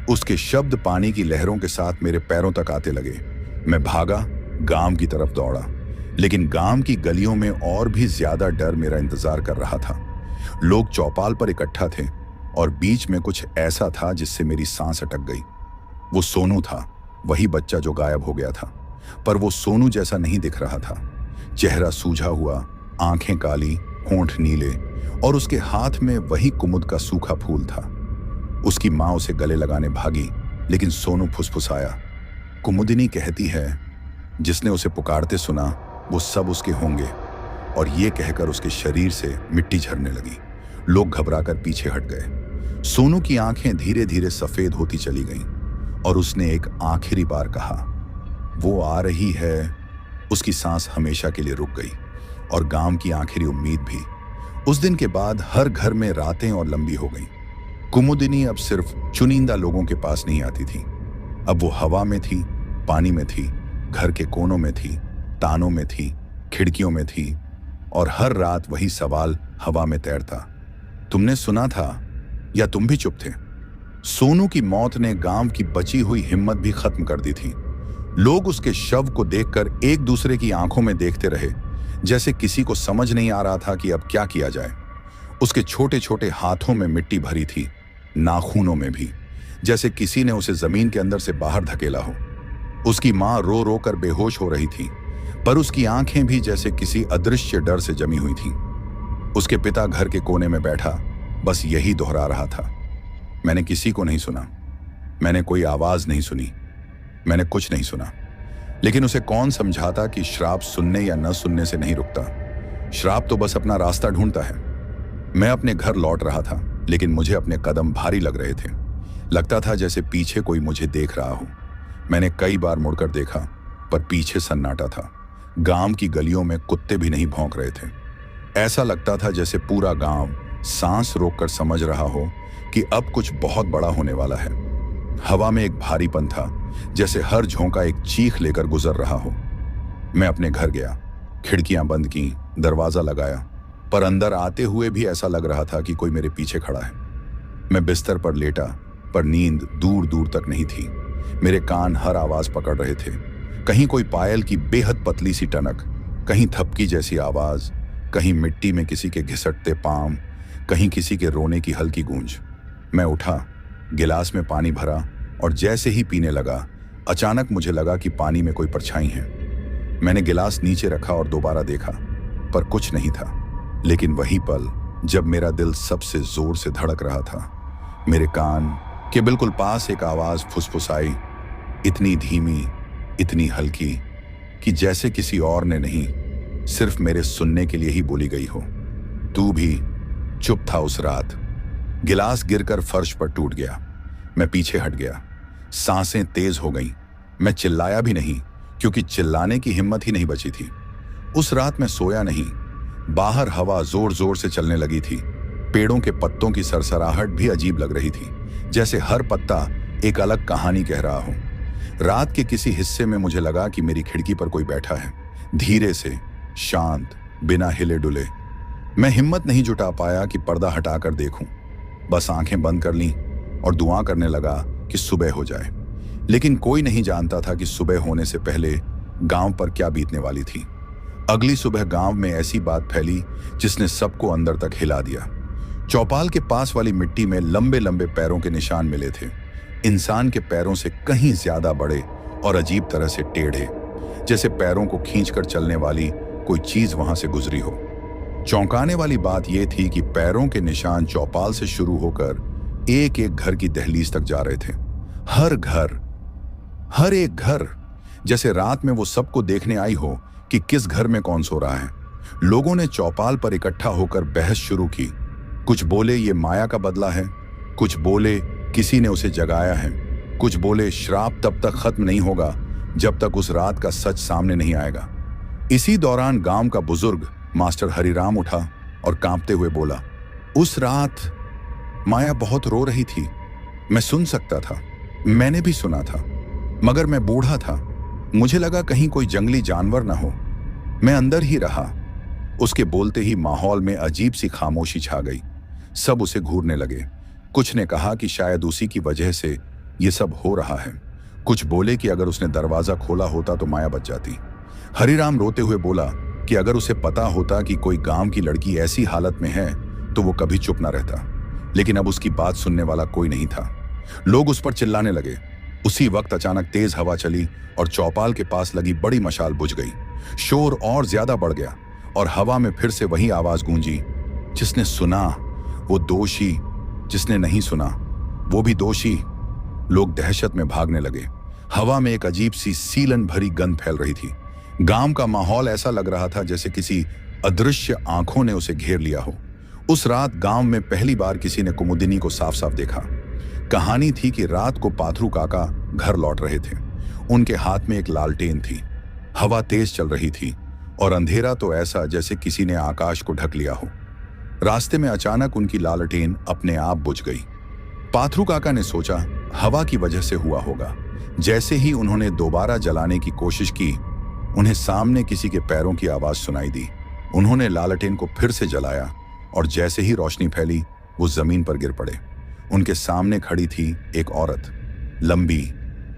उसके शब्द पानी की लहरों के साथ मेरे पैरों तक आते लगे। मैं भागा, गांव की तरफ दौड़ा, लेकिन गांव की गलियों में और भी ज्यादा डर मेरा इंतजार कर रहा था। लोग चौपाल पर इकट्ठा थे और बीच में कुछ ऐसा था जिससे मेरी सांस अटक गई। वो सोनू था, वही बच्चा जो गायब हो गया था। पर वो सोनू जैसा नहीं दिख रहा था। चेहरा सूझा हुआ, आंखें काली, होंठ नीले, और उसके हाथ में वही कुमुद का सूखा फूल था। उसकी माँ उसे गले लगाने भागी, लेकिन सोनू फुसफुसाया, कुमुदिनी कहती है जिसने उसे पुकारते सुना वो सब उसके होंगे। और ये कहकर उसके शरीर से मिट्टी झरने लगी। लोग घबराकर पीछे हट गए। सोनू की आंखें धीरे धीरे सफेद होती चली गईं। और उसने एक आखिरी बार कहा, वो आ रही है। उसकी सांस हमेशा के लिए रुक गई और गांव की आखिरी उम्मीद भी। उस दिन के बाद हर घर में रातें और लंबी हो गईं। कुमुदिनी अब सिर्फ चुनिंदा लोगों के पास नहीं आती थी। अब वो हवा में थी, पानी में थी, घर के कोनों में थी, तानों में थी, खिड़कियों में थी, और हर रात वही सवाल हवा में तैरता, तुमने सुना था या तुम भी चुप थे? सोनू की मौत ने गांव की बची हुई हिम्मत भी खत्म कर दी थी। लोग उसके शव को देखकर एक दूसरे की आंखों में देखते रहे, जैसे किसी को समझ नहीं आ रहा था कि अब क्या किया जाए। उसके छोटे छोटे हाथों में मिट्टी भरी थी, नाखूनों में भी, जैसे किसी ने उसे जमीन के अंदर से बाहर धकेला हो। उसकी मां रो रो कर बेहोश हो रही थी, पर उसकी आंखें भी जैसे किसी अदृश्य डर से जमी हुई थीं। उसके पिता घर के कोने में बैठा बस यही दोहरा रहा था, मैंने किसी को नहीं सुना, मैंने कोई आवाज नहीं सुनी, मैंने कुछ नहीं सुना। लेकिन उसे कौन समझाता कि श्राप सुनने या न सुनने से नहीं रुकता। श्राप तो बस अपना रास्ता ढूंढता है। मैं अपने घर लौट रहा था, लेकिन मुझे अपने कदम भारी लग रहे थे। लगता था जैसे पीछे कोई मुझे देख रहा हो। मैंने कई बार मुड़कर देखा, पर पीछे सन्नाटा था। गांव की गलियों में कुत्ते भी नहीं भौंक रहे थे। ऐसा लगता था जैसे पूरा गांव सांस रोककर समझ रहा हो कि अब कुछ बहुत बड़ा होने वाला है। हवा में एक भारीपन था, जैसे हर झोंका एक चीख लेकर गुजर रहा हो। मैं अपने घर गया, खिड़कियां बंद की, दरवाजा लगाया, पर अंदर आते हुए भी ऐसा लग रहा था कि कोई मेरे पीछे खड़ा है। मैं बिस्तर पर लेटा, पर नींद दूर दूर तक नहीं थी। मेरे कान हर आवाज पकड़ रहे थे। कहीं कोई पायल की बेहद पतली सी टनक, कहीं थपकी जैसी आवाज, कहीं मिट्टी में किसी के घिसटते पांव, कहीं किसी के रोने की हल्की गूंज। मैं उठा, गिलास में पानी भरा और जैसे ही पीने लगा, अचानक मुझे लगा कि पानी में कोई परछाई है। मैंने गिलास नीचे रखा और दोबारा देखा, पर कुछ नहीं था। लेकिन वही पल जब मेरा दिल सबसे जोर से धड़क रहा था, मेरे कान के बिल्कुल पास एक आवाज फुसफुसाई, इतनी धीमी, इतनी हल्की कि जैसे किसी और ने नहीं, सिर्फ मेरे सुनने के लिए ही बोली गई हो। तू भी चुप था उस रात। गिलास गिरकर फर्श पर टूट गया। मैं पीछे हट गया। सांसें तेज हो गईं। मैं चिल्लाया भी नहीं, क्योंकि चिल्लाने की हिम्मत ही नहीं बची थी। उस रात मैं सोया नहीं। बाहर हवा जोर जोर से चलने लगी थी। पेड़ों के पत्तों की सरसराहट भी अजीब लग रही थी, जैसे हर पत्ता एक अलग कहानी कह रहा हो। रात के किसी हिस्से में मुझे लगा कि मेरी खिड़की पर कोई बैठा है, धीरे से, शांत, बिना हिले डुले। मैं हिम्मत नहीं जुटा पाया कि पर्दा हटाकर देखूं। बस आंखें बंद कर लीं और दुआ करने लगा कि सुबह हो जाए। लेकिन कोई नहीं जानता था कि सुबह होने से पहले गांव पर क्या बीतने वाली थी। अगली सुबह गांव में ऐसी बात फैली जिसने सबको अंदर तक हिला दिया। चौपाल के पास वाली मिट्टी में लंबे लंबे पैरों के निशान मिले थे, इंसान के पैरों से कहीं ज्यादा बड़े और अजीब तरह से टेढ़े, जैसे पैरों को खींचकर चलने वाली कोई चीज वहां से गुजरी हो। चौंकाने वाली बात यह थी कि पैरों के निशान चौपाल से शुरू होकर एक एक घर की दहलीज तक जा रहे थे। हर घर, हर एक घर, जैसे रात में वो सबको देखने आई हो कि किस घर में कौन सो रहा है। लोगों ने चौपाल पर इकट्ठा होकर बहस शुरू की। कुछ बोले ये माया का बदला है, कुछ बोले किसी ने उसे जगाया है, कुछ बोले श्राप तब तक खत्म नहीं होगा जब तक उस रात का सच सामने नहीं आएगा। इसी दौरान गांव का बुजुर्ग मास्टर हरिराम उठा और कांपते हुए बोला, उस रात माया बहुत रो रही थी। मैं सुन सकता था, मैंने भी सुना था, मगर मैं बूढ़ा था। मुझे लगा कहीं कोई जंगली जानवर ना हो। मैं अंदर ही रहा। उसके बोलते ही माहौल में अजीब सी खामोशी छा गई। सब उसे घूरने लगे। कुछ ने कहा कि शायद उसी की वजह से ये सब हो रहा है। कुछ बोले कि अगर उसने दरवाजा खोला होता तो माया बच जाती। हरिराम रोते हुए बोला कि अगर उसे पता होता कि कोई गांव की लड़की ऐसी हालत में है तो वो कभी चुप ना रहता। लेकिन अब उसकी बात सुनने वाला कोई नहीं था। लोग उस पर चिल्लाने लगे। उसी वक्त अचानक तेज हवा चली और चौपाल के पास लगी बड़ी मशाल बुझ गई। शोर और ज्यादा बढ़ गया और हवा में फिर से वही आवाज गूंजी, जिसने सुना वो दोषी, जिसने नहीं सुना वो भी दोषी। लोग दहशत में भागने लगे। हवा में एक अजीब सी सीलन भरी गंध फैल रही थी। गांव का माहौल ऐसा लग रहा था जैसे किसी अदृश्य आंखों ने उसे घेर लिया हो। उस रात गांव में पहली बार किसी ने कुमुदिनी को साफ साफ देखा। कहानी थी कि रात को पाथरू काका घर लौट रहे थे। उनके हाथ में एक लालटेन थी। हवा तेज चल रही थी और अंधेरा तो ऐसा जैसे किसी ने आकाश को ढक लिया हो। रास्ते में अचानक उनकी लालटेन अपने आप बुझ गई। पाथरू काका ने सोचा हवा की वजह से हुआ होगा। जैसे ही उन्होंने दोबारा जलाने की कोशिश की, उन्हें सामने किसी के पैरों की आवाज सुनाई दी। उन्होंने लालटेन को फिर से जलाया और जैसे ही रोशनी फैली, वो जमीन पर गिर पड़े। उनके सामने खड़ी थी एक औरत, लंबी,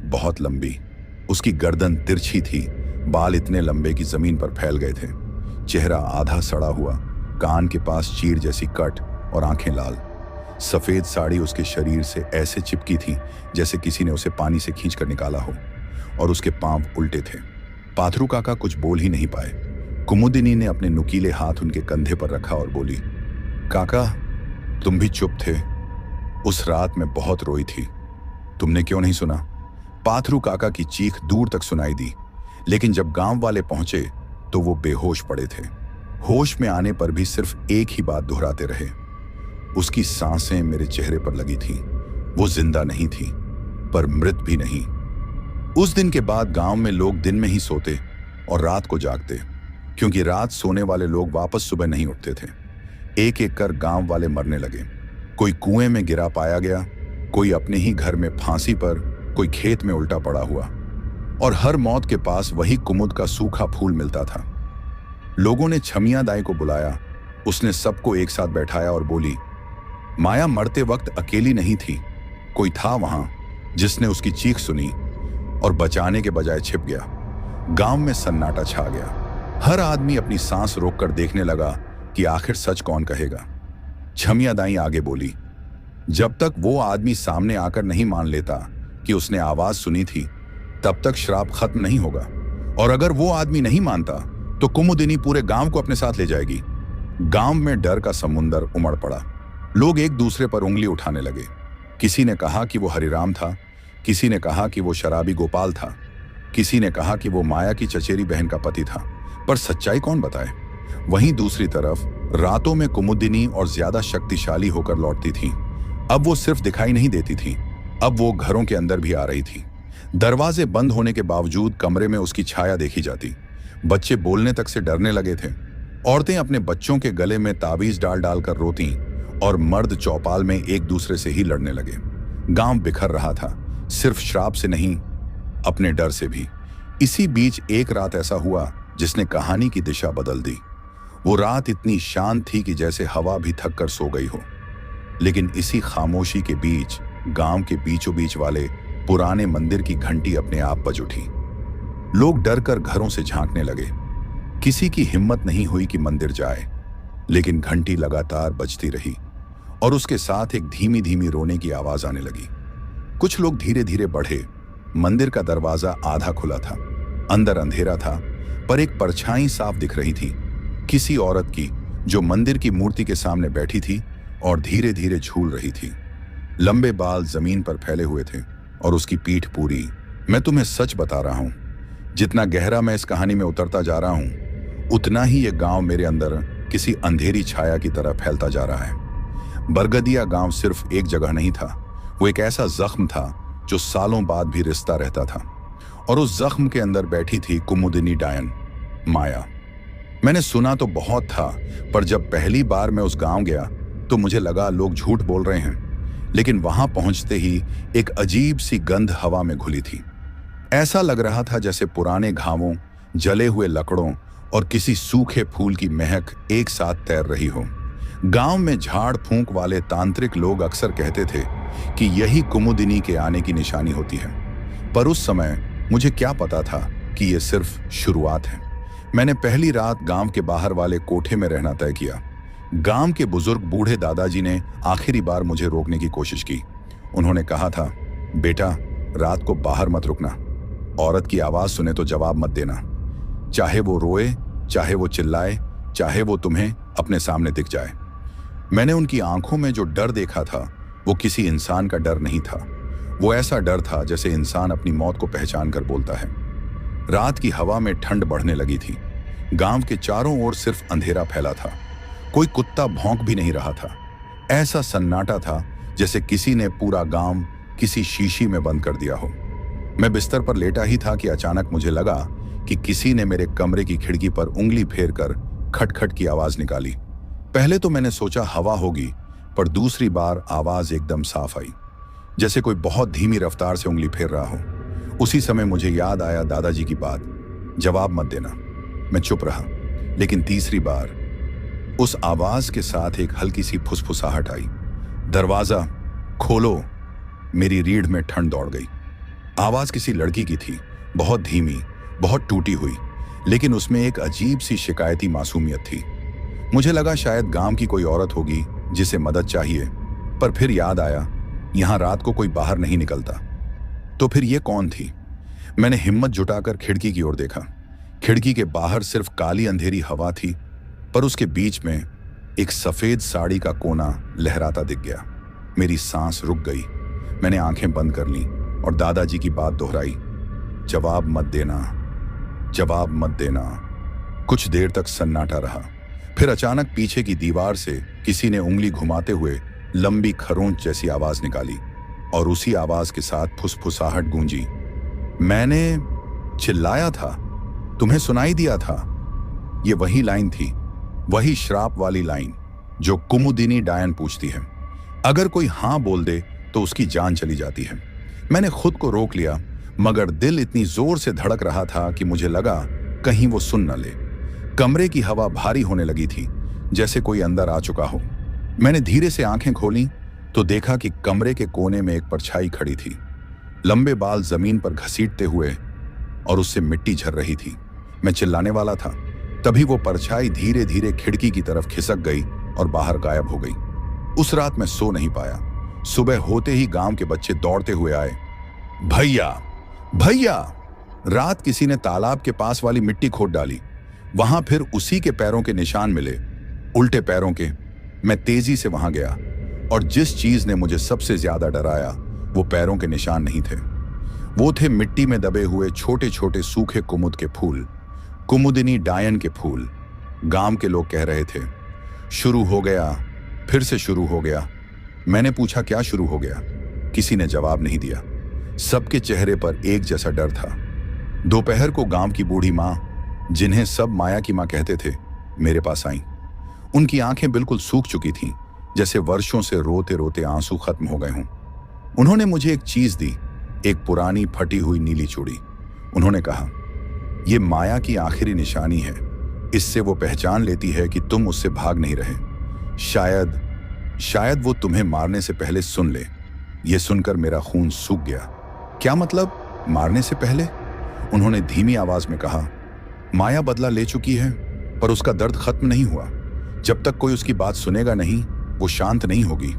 बहुत लंबी। उसकी गर्दन तिरछी थी, बाल इतने लंबे कि जमीन पर फैल गए थे। चेहरा आधा सड़ा हुआ, कान के पास चीर जैसी कट और आंखें लाल। सफेद साड़ी उसके शरीर से ऐसे चिपकी थी जैसे किसी ने उसे पानी से खींचकर निकाला हो, और उसके पांव उल्टे थे। पाथरू काका कुछ बोल ही नहीं पाए। कुमुदिनी ने अपने नुकीले हाथ उनके कंधे पर रखा और बोली, काका, तुम भी चुप थे। उस रात मैं बहुत रोई थी, तुमने क्यों नहीं सुना? पाथरू काका की चीख दूर तक सुनाई दी, लेकिन जब गांव वाले पहुंचे तो वो बेहोश पड़े थे। होश में आने पर भी सिर्फ एक ही बात दोहराते रहे, उसकी सांसें मेरे चेहरे पर लगी थी। वो जिंदा नहीं थी, पर मृत भी नहीं। उस दिन के बाद गांव में लोग दिन में ही सोते और रात को जागते, क्योंकि रात सोने वाले लोग वापस सुबह नहीं उठते थे। एक एक कर गांव वाले मरने लगे। कोई कुएं में गिरा पाया गया, कोई अपने ही घर में फांसी पर, कोई खेत में उल्टा पड़ा हुआ, और हर मौत के पास वही कुमुद का सूखा फूल मिलता था। लोगों ने छमिया दाई को बुलाया। उसने सबको एक साथ बैठाया और बोली, माया मरते वक्त अकेली नहीं थी, कोई था वहां जिसने उसकी चीख सुनी और बचाने के बजाय छिप गया। गांव में सन्नाटा छा गया। हर आदमी अपनी सांस रोककर देखने लगा कि आखिर सच कौन कहेगा। छमिया दाई आगे बोली, जब तक वो आदमी सामने आकर नहीं मान लेता कि उसने आवाज सुनी थी, तब तक श्राप खत्म नहीं होगा, और अगर वो आदमी नहीं मानता तो कुमुदिनी पूरे गांव को अपने साथ ले जाएगी। गांव में डर का समुंदर उमड़ पड़ा। लोग एक दूसरे पर उंगली उठाने लगे। किसी ने कहा कि वो हरिराम था, किसी ने कहा कि वो शराबी गोपाल था, किसी ने कहा कि वो माया की चचेरी बहन का पति था, पर सच्चाई कौन बताए? वहीं दूसरी तरफ रातों में कुमुदिनी और ज्यादा शक्तिशाली होकर लौटती थी। अब वो सिर्फ दिखाई नहीं देती थी, अब वो घरों के अंदर भी आ रही थी। दरवाजे बंद होने के बावजूद कमरे में उसकी छाया देखी जाती। बच्चे बोलने तक से डरने लगे थे। औरतें अपने बच्चों के गले में ताबीज डाल डालकर रोती और मर्द चौपाल में एक दूसरे से ही लड़ने लगे। गांव बिखर रहा था, सिर्फ श्राप से नहीं, अपने डर से भी। इसी बीच एक रात ऐसा हुआ जिसने कहानी की दिशा बदल दी। वो रात इतनी शांत थी कि जैसे हवा भी थक कर सो गई हो। लेकिन इसी खामोशी के बीच गांव के बीचों बीच वाले पुराने मंदिर की घंटी अपने आप बज उठी। लोग डर कर घरों से झांकने लगे। किसी की हिम्मत नहीं हुई कि मंदिर जाए, लेकिन घंटी लगातार बजती रही और उसके साथ एक धीमी धीमी रोने की आवाज आने लगी। कुछ लोग धीरे धीरे बढ़े। मंदिर का दरवाजा आधा खुला था, अंदर अंधेरा था, पर एक परछाई साफ दिख रही थी, किसी औरत की जो मंदिर की मूर्ति के सामने बैठी थी और धीरे धीरे झूल रही थी। लंबे बाल जमीन पर फैले हुए थे और उसकी पीठ पूरी। मैं तुम्हें सच बता रहा हूं, जितना गहरा मैं इस कहानी में उतरता जा रहा हूं, उतना ही ये गांव मेरे अंदर किसी अंधेरी छाया की तरह फैलता जा रहा है। बरगदिया गांव सिर्फ एक जगह नहीं था, वो एक ऐसा जख्म था जो सालों बाद भी रिश्ता रहता था। और उस जख्म के अंदर बैठी थी कुमुदिनी डायन, माया। मैंने सुना तो बहुत था, पर जब पहली बार मैं उस गांव गया तो मुझे लगा लोग झूठ बोल रहे हैं। लेकिन वहां पहुंचते ही एक अजीब सी गंध हवा में घुली थी। ऐसा लग रहा था जैसे पुराने घावों, जले हुए लकड़ों और किसी सूखे फूल की महक एक साथ तैर रही हो। गांव में झाड़ फूंक वाले तांत्रिक लोग अक्सर कहते थे कि यही कुमुदिनी के आने की निशानी होती है, पर उस समय मुझे क्या पता था कि यह सिर्फ शुरुआत है। मैंने पहली रात गांव के बाहर वाले कोठे में रहना तय किया। गांव के बुजुर्ग बूढ़े दादाजी ने आखिरी बार मुझे रोकने की कोशिश की। उन्होंने कहा था, बेटा, रात को बाहर मत रुकना, औरत की आवाज सुने तो जवाब मत देना, चाहे वो रोए, चाहे वो चिल्लाए, चाहे वो तुम्हें अपने सामने दिख जाए। मैंने उनकी आंखों में जो डर देखा था वो किसी इंसान का डर नहीं था। वो ऐसा डर था जैसे इंसान अपनी मौत को पहचान कर बोलता है। रात की हवा में ठंड बढ़ने लगी थी। गांव के चारों ओर सिर्फ अंधेरा फैला था। कोई कुत्ता भौंक भी नहीं रहा था। ऐसा सन्नाटा था जैसे किसी ने पूरा गांव किसी शीशी में बंद कर दिया हो। मैं बिस्तर पर लेटा ही था कि अचानक मुझे लगा कि किसी ने मेरे कमरे की खिड़की पर उंगली फेर कर खटखट की आवाज निकाली। पहले तो मैंने सोचा हवा होगी, पर दूसरी बार आवाज एकदम साफ आई, जैसे कोई बहुत धीमी रफ्तार से उंगली फेर रहा हो। उसी समय मुझे याद आया दादाजी की बात, जवाब मत देना। मैं चुप रहा, लेकिन तीसरी बार उस आवाज के साथ एक हल्की सी फुसफुसाहट आई, दरवाजा खोलो। मेरी रीढ़ में ठंड दौड़ गई। आवाज किसी लड़की की थी, बहुत धीमी, बहुत टूटी हुई, लेकिन उसमें एक अजीब सी शिकायती मासूमियत थी। मुझे लगा शायद गांव की कोई औरत होगी जिसे मदद चाहिए, पर फिर याद आया यहां रात को कोई बाहर नहीं निकलता। तो फिर ये कौन थी? मैंने हिम्मत जुटाकर खिड़की की ओर देखा। खिड़की के बाहर सिर्फ काली अंधेरी हवा थी, पर उसके बीच में एक सफेद साड़ी का कोना लहराता दिख गया। मेरी सांस रुक गई। मैंने आंखें बंद कर लीं और दादाजी की बात दोहराई, जवाब मत देना, जवाब मत देना। कुछ देर तक सन्नाटा रहा। फिर अचानक पीछे की दीवार से किसी ने उंगली घुमाते हुए लंबी खरोंच जैसी आवाज निकाली, और उसी आवाज के साथ फुसफुसाहट गूंजी। मैंने चिल्लाया था, तुम्हें सुनाई दिया था। ये वही लाइन थी, वही श्राप वाली लाइन जो कुमुदिनी डायन पूछती है। अगर कोई हां बोल दे तो उसकी जान चली जाती है। मैंने खुद को रोक लिया, मगर दिल इतनी जोर से धड़क रहा था कि मुझे लगा कहीं वो सुन न ले। कमरे की हवा भारी होने लगी थी, जैसे कोई अंदर आ चुका हो। मैंने धीरे से आंखें खोली तो देखा कि कमरे के कोने में एक परछाई खड़ी थी, लंबे बाल जमीन पर घसीटते हुए, और उससे मिट्टी झर रही थी। मैं चिल्लाने वाला था, तभी वो परछाई धीरे धीरे खिड़की की तरफ खिसक गई और बाहर गायब हो गई। उस रात मैं सो नहीं पाया। सुबह होते ही गांव के बच्चे दौड़ते हुए आए, भैया भैया। रात किसी ने तालाब के पास वाली मिट्टी खोद डाली। वहां फिर उसी के पैरों के निशान मिले, उल्टे पैरों के। मैं तेजी से वहां गया, और जिस चीज ने मुझे सबसे ज्यादा डराया वो पैरों के निशान नहीं थे। वो थे मिट्टी में दबे हुए छोटे छोटे सूखे कुमुद के फूल, कुमुदिनी डायन के फूल। गांव के लोग कह रहे थे, शुरू हो गया, फिर से शुरू हो गया। मैंने पूछा, क्या शुरू हो गया? किसी ने जवाब नहीं दिया। सबके चेहरे पर एक जैसा डर था। दोपहर को गांव की बूढ़ी माँ, जिन्हें सब माया की माँ कहते थे, मेरे पास आईं। उनकी आंखें बिल्कुल सूख चुकी थीं, जैसे वर्षों से रोते रोते आंसू खत्म हो गए हों। उन्होंने मुझे एक चीज दी, एक पुरानी फटी हुई नीली चूड़ी। उन्होंने कहा, यह माया की आखिरी निशानी है। इससे वो पहचान लेती है कि तुम उससे भाग नहीं रहे। शायद वो तुम्हें मारने से पहले सुन ले। यह सुनकर मेरा खून सूख गया। क्या मतलब, मारने से पहले? उन्होंने धीमी आवाज में कहा, माया बदला ले चुकी है, पर उसका दर्द खत्म नहीं हुआ। जब तक कोई उसकी बात सुनेगा नहीं, वो शांत नहीं होगी।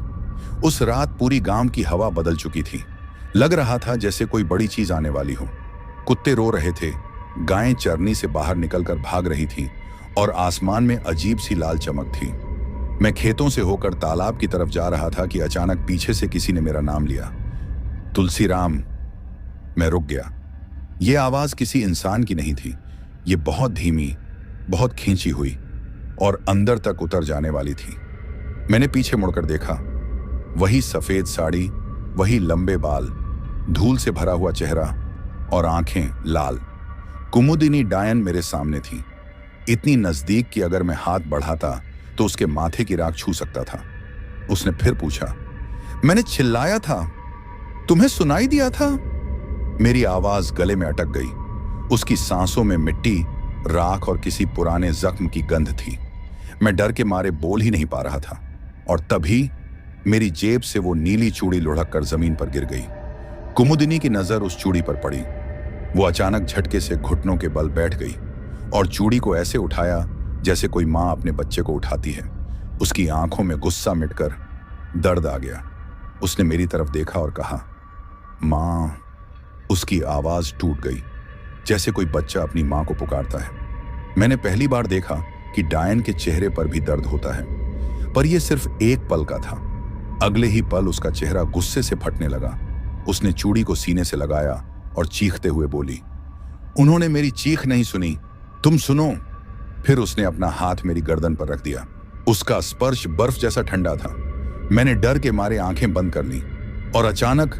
उस रात पूरी गांव की हवा बदल चुकी थी। लग रहा था जैसे कोई बड़ी चीज आने वाली हो। कुत्ते रो रहे थे, गायें चरनी से बाहर निकलकर भाग रही थीं, और आसमान में अजीब सी लाल चमक थी। मैं खेतों से होकर तालाब की तरफ जा रहा था कि अचानक पीछे से किसी ने मेरा नाम लिया, तुलसीराम। मैं रुक गया। यह आवाज किसी इंसान की नहीं थी। ये बहुत धीमी, बहुत खींची हुई, और अंदर तक उतर जाने वाली थी। मैंने पीछे मुड़कर देखा। वही सफेद साड़ी, वही लंबे बाल, धूल से भरा हुआ चेहरा, और आंखें लाल। कुमुदिनी डायन मेरे सामने थी, इतनी नजदीक कि अगर मैं हाथ बढ़ाता तो उसके माथे की राख छू सकता था। उसने फिर पूछा, मैंने चिल्लाया था, तुम्हें सुनाई दिया था? मेरी आवाज गले में अटक गई। उसकी सांसों में मिट्टी, राख और किसी पुराने जख्म की गंध थी। मैं डर के मारे बोल ही नहीं पा रहा था, और तभी मेरी जेब से वो नीली चूड़ी लुढ़क कर जमीन पर गिर गई। कुमुदिनी की नजर उस चूड़ी पर पड़ी। वो अचानक झटके से घुटनों के बल बैठ गई, और चूड़ी को ऐसे उठाया जैसे कोई माँ अपने बच्चे को उठाती है। उसकी आंखों में गुस्सा मिटकर दर्द आ गया। उसने मेरी तरफ देखा और कहा, माँ। उसकी आवाज टूट गई, जैसे कोई बच्चा अपनी माँ को पुकारता है। मैंने पहली बार देखा कि डायन के चेहरे पर भी दर्द होता है, पर यह सिर्फ एक पल का था। अगले ही पल उसका चेहरा गुस्से से फटने लगा। उसने चूड़ी को सीने से लगाया और चीखते हुए बोली, उन्होंने मेरी चीख नहीं सुनी, तुम सुनो। फिर उसने अपना हाथ मेरी गर्दन पर रख दिया। उसका स्पर्श बर्फ जैसा ठंडा था। मैंने डर के मारे आंखें बंद कर लीं और अचानक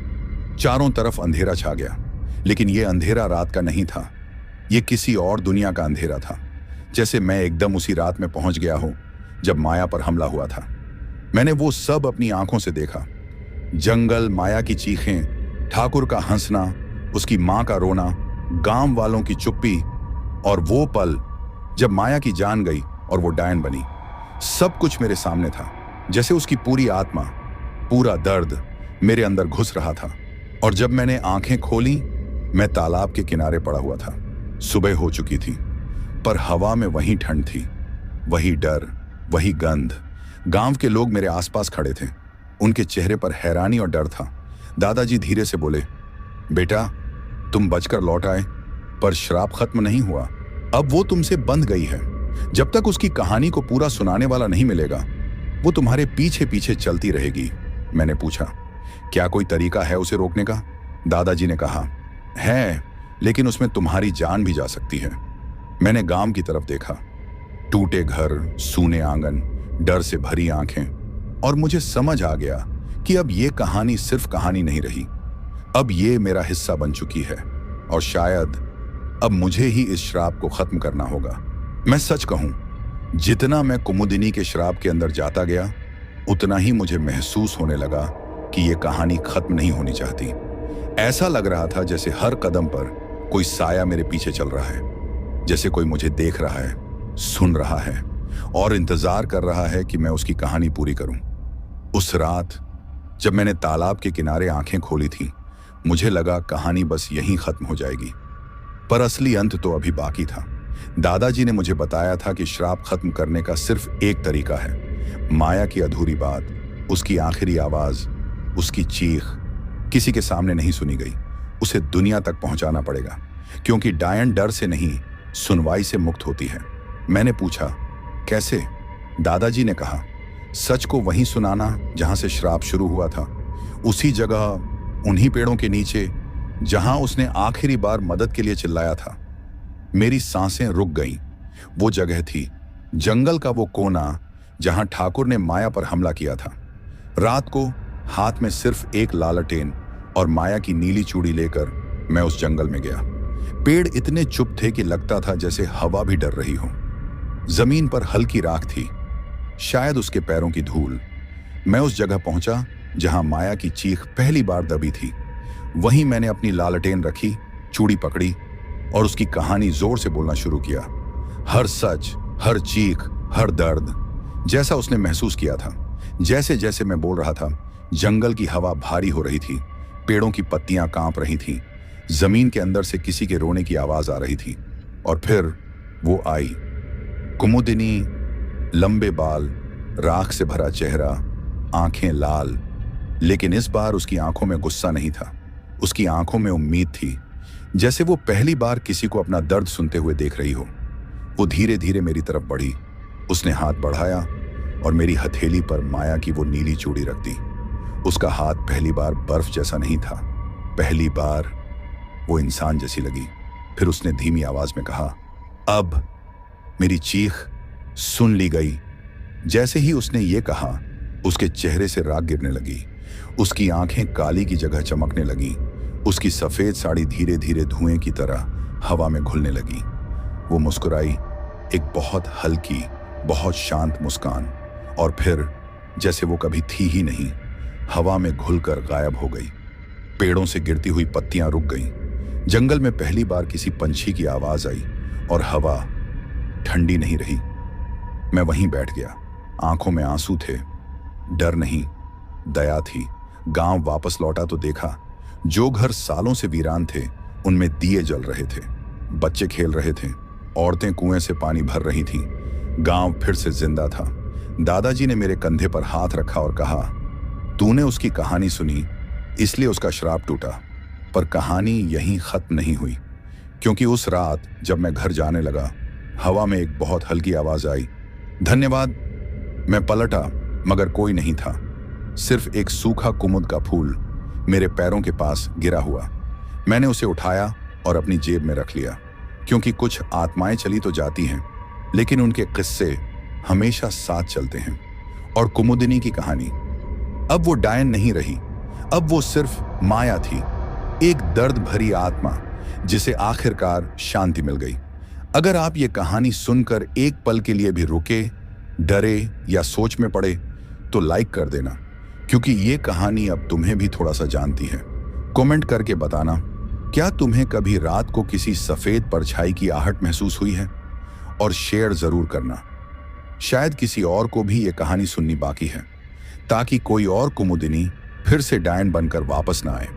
चारों तरफ अंधेरा छा गया। लेकिन यह अंधेरा रात का नहीं था, यह किसी और दुनिया का अंधेरा था। जैसे मैं एकदम उसी रात में पहुंच गया हूं जब माया पर हमला हुआ था। मैंने वो सब अपनी आंखों से देखा। जंगल, माया की चीखें, ठाकुर का हंसना, उसकी मां का रोना, गांव वालों की चुप्पी, और वो पल जब माया की जान गई और वो डायन बनी। सब कुछ मेरे सामने था, जैसे उसकी पूरी आत्मा, पूरा दर्द मेरे अंदर घुस रहा था। और जब मैंने आंखें खोली, मैं तालाब के किनारे पड़ा हुआ था। सुबह हो चुकी थी, पर हवा में वही ठंड थी, वही डर, वही गंध। गांव के लोग मेरे आसपास खड़े थे, उनके चेहरे पर हैरानी और डर था। दादाजी धीरे से बोले, बेटा, तुम बचकर लौट आए, पर श्राप खत्म नहीं हुआ। अब वो तुमसे बंध गई है। जब तक उसकी कहानी को पूरा सुनाने वाला नहीं मिलेगा, वो तुम्हारे पीछे पीछे चलती रहेगी। मैंने पूछा, क्या कोई तरीका है उसे रोकने का? दादाजी ने कहा, है, लेकिन उसमें तुम्हारी जान भी जा सकती है। मैंने गांव की तरफ देखा, टूटे घर, सूने आंगन, डर से भरी आंखें, और मुझे समझ आ गया कि अब ये कहानी सिर्फ कहानी नहीं रही, अब ये मेरा हिस्सा बन चुकी है। और शायद अब मुझे ही इस श्राप को खत्म करना होगा। मैं सच कहूं, जितना मैं कुमुदिनी के श्राप के अंदर जाता गया, उतना ही मुझे महसूस होने लगा कि ये कहानी खत्म नहीं होनी चाहती। ऐसा लग रहा था जैसे हर कदम पर कोई साया मेरे पीछे चल रहा है, जैसे कोई मुझे देख रहा है, सुन रहा है और इंतजार कर रहा है कि मैं उसकी कहानी पूरी करूं। उस रात जब मैंने तालाब के किनारे आंखें खोली थी, मुझे लगा कहानी बस यहीं खत्म हो जाएगी, पर असली अंत तो अभी बाकी था। दादाजी ने मुझे बताया था कि श्राप खत्म करने का सिर्फ एक तरीका है। माया की अधूरी बात, उसकी आखिरी आवाज, उसकी चीख किसी के सामने नहीं सुनी गई, उसे दुनिया तक पहुंचाना पड़ेगा, क्योंकि डायन डर से नहीं, सुनवाई से मुक्त होती है। मैंने पूछा, कैसे? दादाजी ने कहा, सच को वहीं सुनाना जहां से श्राप शुरू हुआ था, उसी जगह, उन्हीं पेड़ों के नीचे जहां उसने आखिरी बार मदद के लिए चिल्लाया था। मेरी सांसें रुक गईं। वो जगह थी जंगल का वो कोना जहां ठाकुर ने माया पर हमला किया था। रात को हाथ में सिर्फ एक लालटेन और माया की नीली चूड़ी लेकर मैं उस जंगल में गया। पेड़ इतने चुप थे कि लगता था जैसे हवा भी डर रही हो। जमीन पर हल्की राख थी, शायद उसके पैरों की धूल। मैं उस जगह पहुंचा जहां माया की चीख पहली बार दबी थी। वहीं मैंने अपनी लालटेन रखी, चूड़ी पकड़ी और उसकी कहानी जोर से बोलना शुरू किया। हर सच, हर चीख, हर दर्द, जैसा उसने महसूस किया था। जैसे जैसे मैं बोल रहा था, जंगल की हवा भारी हो रही थी, पेड़ों की पत्तियां कांप रही थीं, जमीन के अंदर से किसी के रोने की आवाज आ रही थी। और फिर वो आई, कुमुदिनी, लंबे बाल, राख से भरा चेहरा, आंखें लाल। लेकिन इस बार उसकी आंखों में गुस्सा नहीं था, उसकी आंखों में उम्मीद थी, जैसे वो पहली बार किसी को अपना दर्द सुनते हुए देख रही हो। वो धीरे धीरे मेरी तरफ बढ़ी, उसने हाथ बढ़ाया और मेरी हथेली पर माया की वो नीली चूड़ी रख दी। उसका हाथ पहली बार बर्फ जैसा नहीं था, पहली बार वो इंसान जैसी लगी। फिर उसने धीमी आवाज में कहा, अब मेरी चीख सुन ली गई। जैसे ही उसने ये कहा, उसके चेहरे से राख गिरने लगी, उसकी आंखें काली की जगह चमकने लगी, उसकी सफेद साड़ी धीरे धीरे धुएं की तरह हवा में घुलने लगी। वो मुस्कुराई, एक बहुत हल्की, बहुत शांत मुस्कान, और फिर जैसे वो कभी थी ही नहीं, हवा में घुलकर गायब हो गई। पेड़ों से गिरती हुई पत्तियां रुक गईं। जंगल में पहली बार किसी पंछी की आवाज आई और हवा ठंडी नहीं रही। मैं वहीं बैठ गया, आंखों में आंसू थे, डर नहीं, दया थी। गांव वापस लौटा तो देखा, जो घर सालों से वीरान थे उनमें दिए जल रहे थे, बच्चे खेल रहे थे, औरतें कुएं से पानी भर रही थीं। गांव फिर से जिंदा था। दादाजी ने मेरे कंधे पर हाथ रखा और कहा, तूने उसकी कहानी सुनी, इसलिए उसका श्राप टूटा। पर कहानी यहीं खत्म नहीं हुई, क्योंकि उस रात जब मैं घर जाने लगा, हवा में एक बहुत हल्की आवाज आई, धन्यवाद। मैं पलटा, मगर कोई नहीं था, सिर्फ एक सूखा कुमुद का फूल मेरे पैरों के पास गिरा हुआ। मैंने उसे उठाया और अपनी जेब में रख लिया, क्योंकि कुछ आत्माएं चली तो जाती हैं, लेकिन उनके किस्से हमेशा साथ चलते हैं। और कुमुदिनी की कहानी, अब वो डायन नहीं रही, अब वो सिर्फ माया थी, एक दर्द भरी आत्मा जिसे आखिरकार शांति मिल गई। अगर आप ये कहानी सुनकर एक पल के लिए भी रुके, डरे या सोच में पड़े तो लाइक कर देना, क्योंकि ये कहानी अब तुम्हें भी थोड़ा सा जानती है। कमेंट करके बताना, क्या तुम्हें कभी रात को किसी सफेद परछाई की आहट महसूस हुई है? और शेयर जरूर करना, शायद किसी और को भी ये कहानी सुननी बाकी है, ताकि कोई और कुमुदिनी फिर से डायन बनकर वापस ना आए।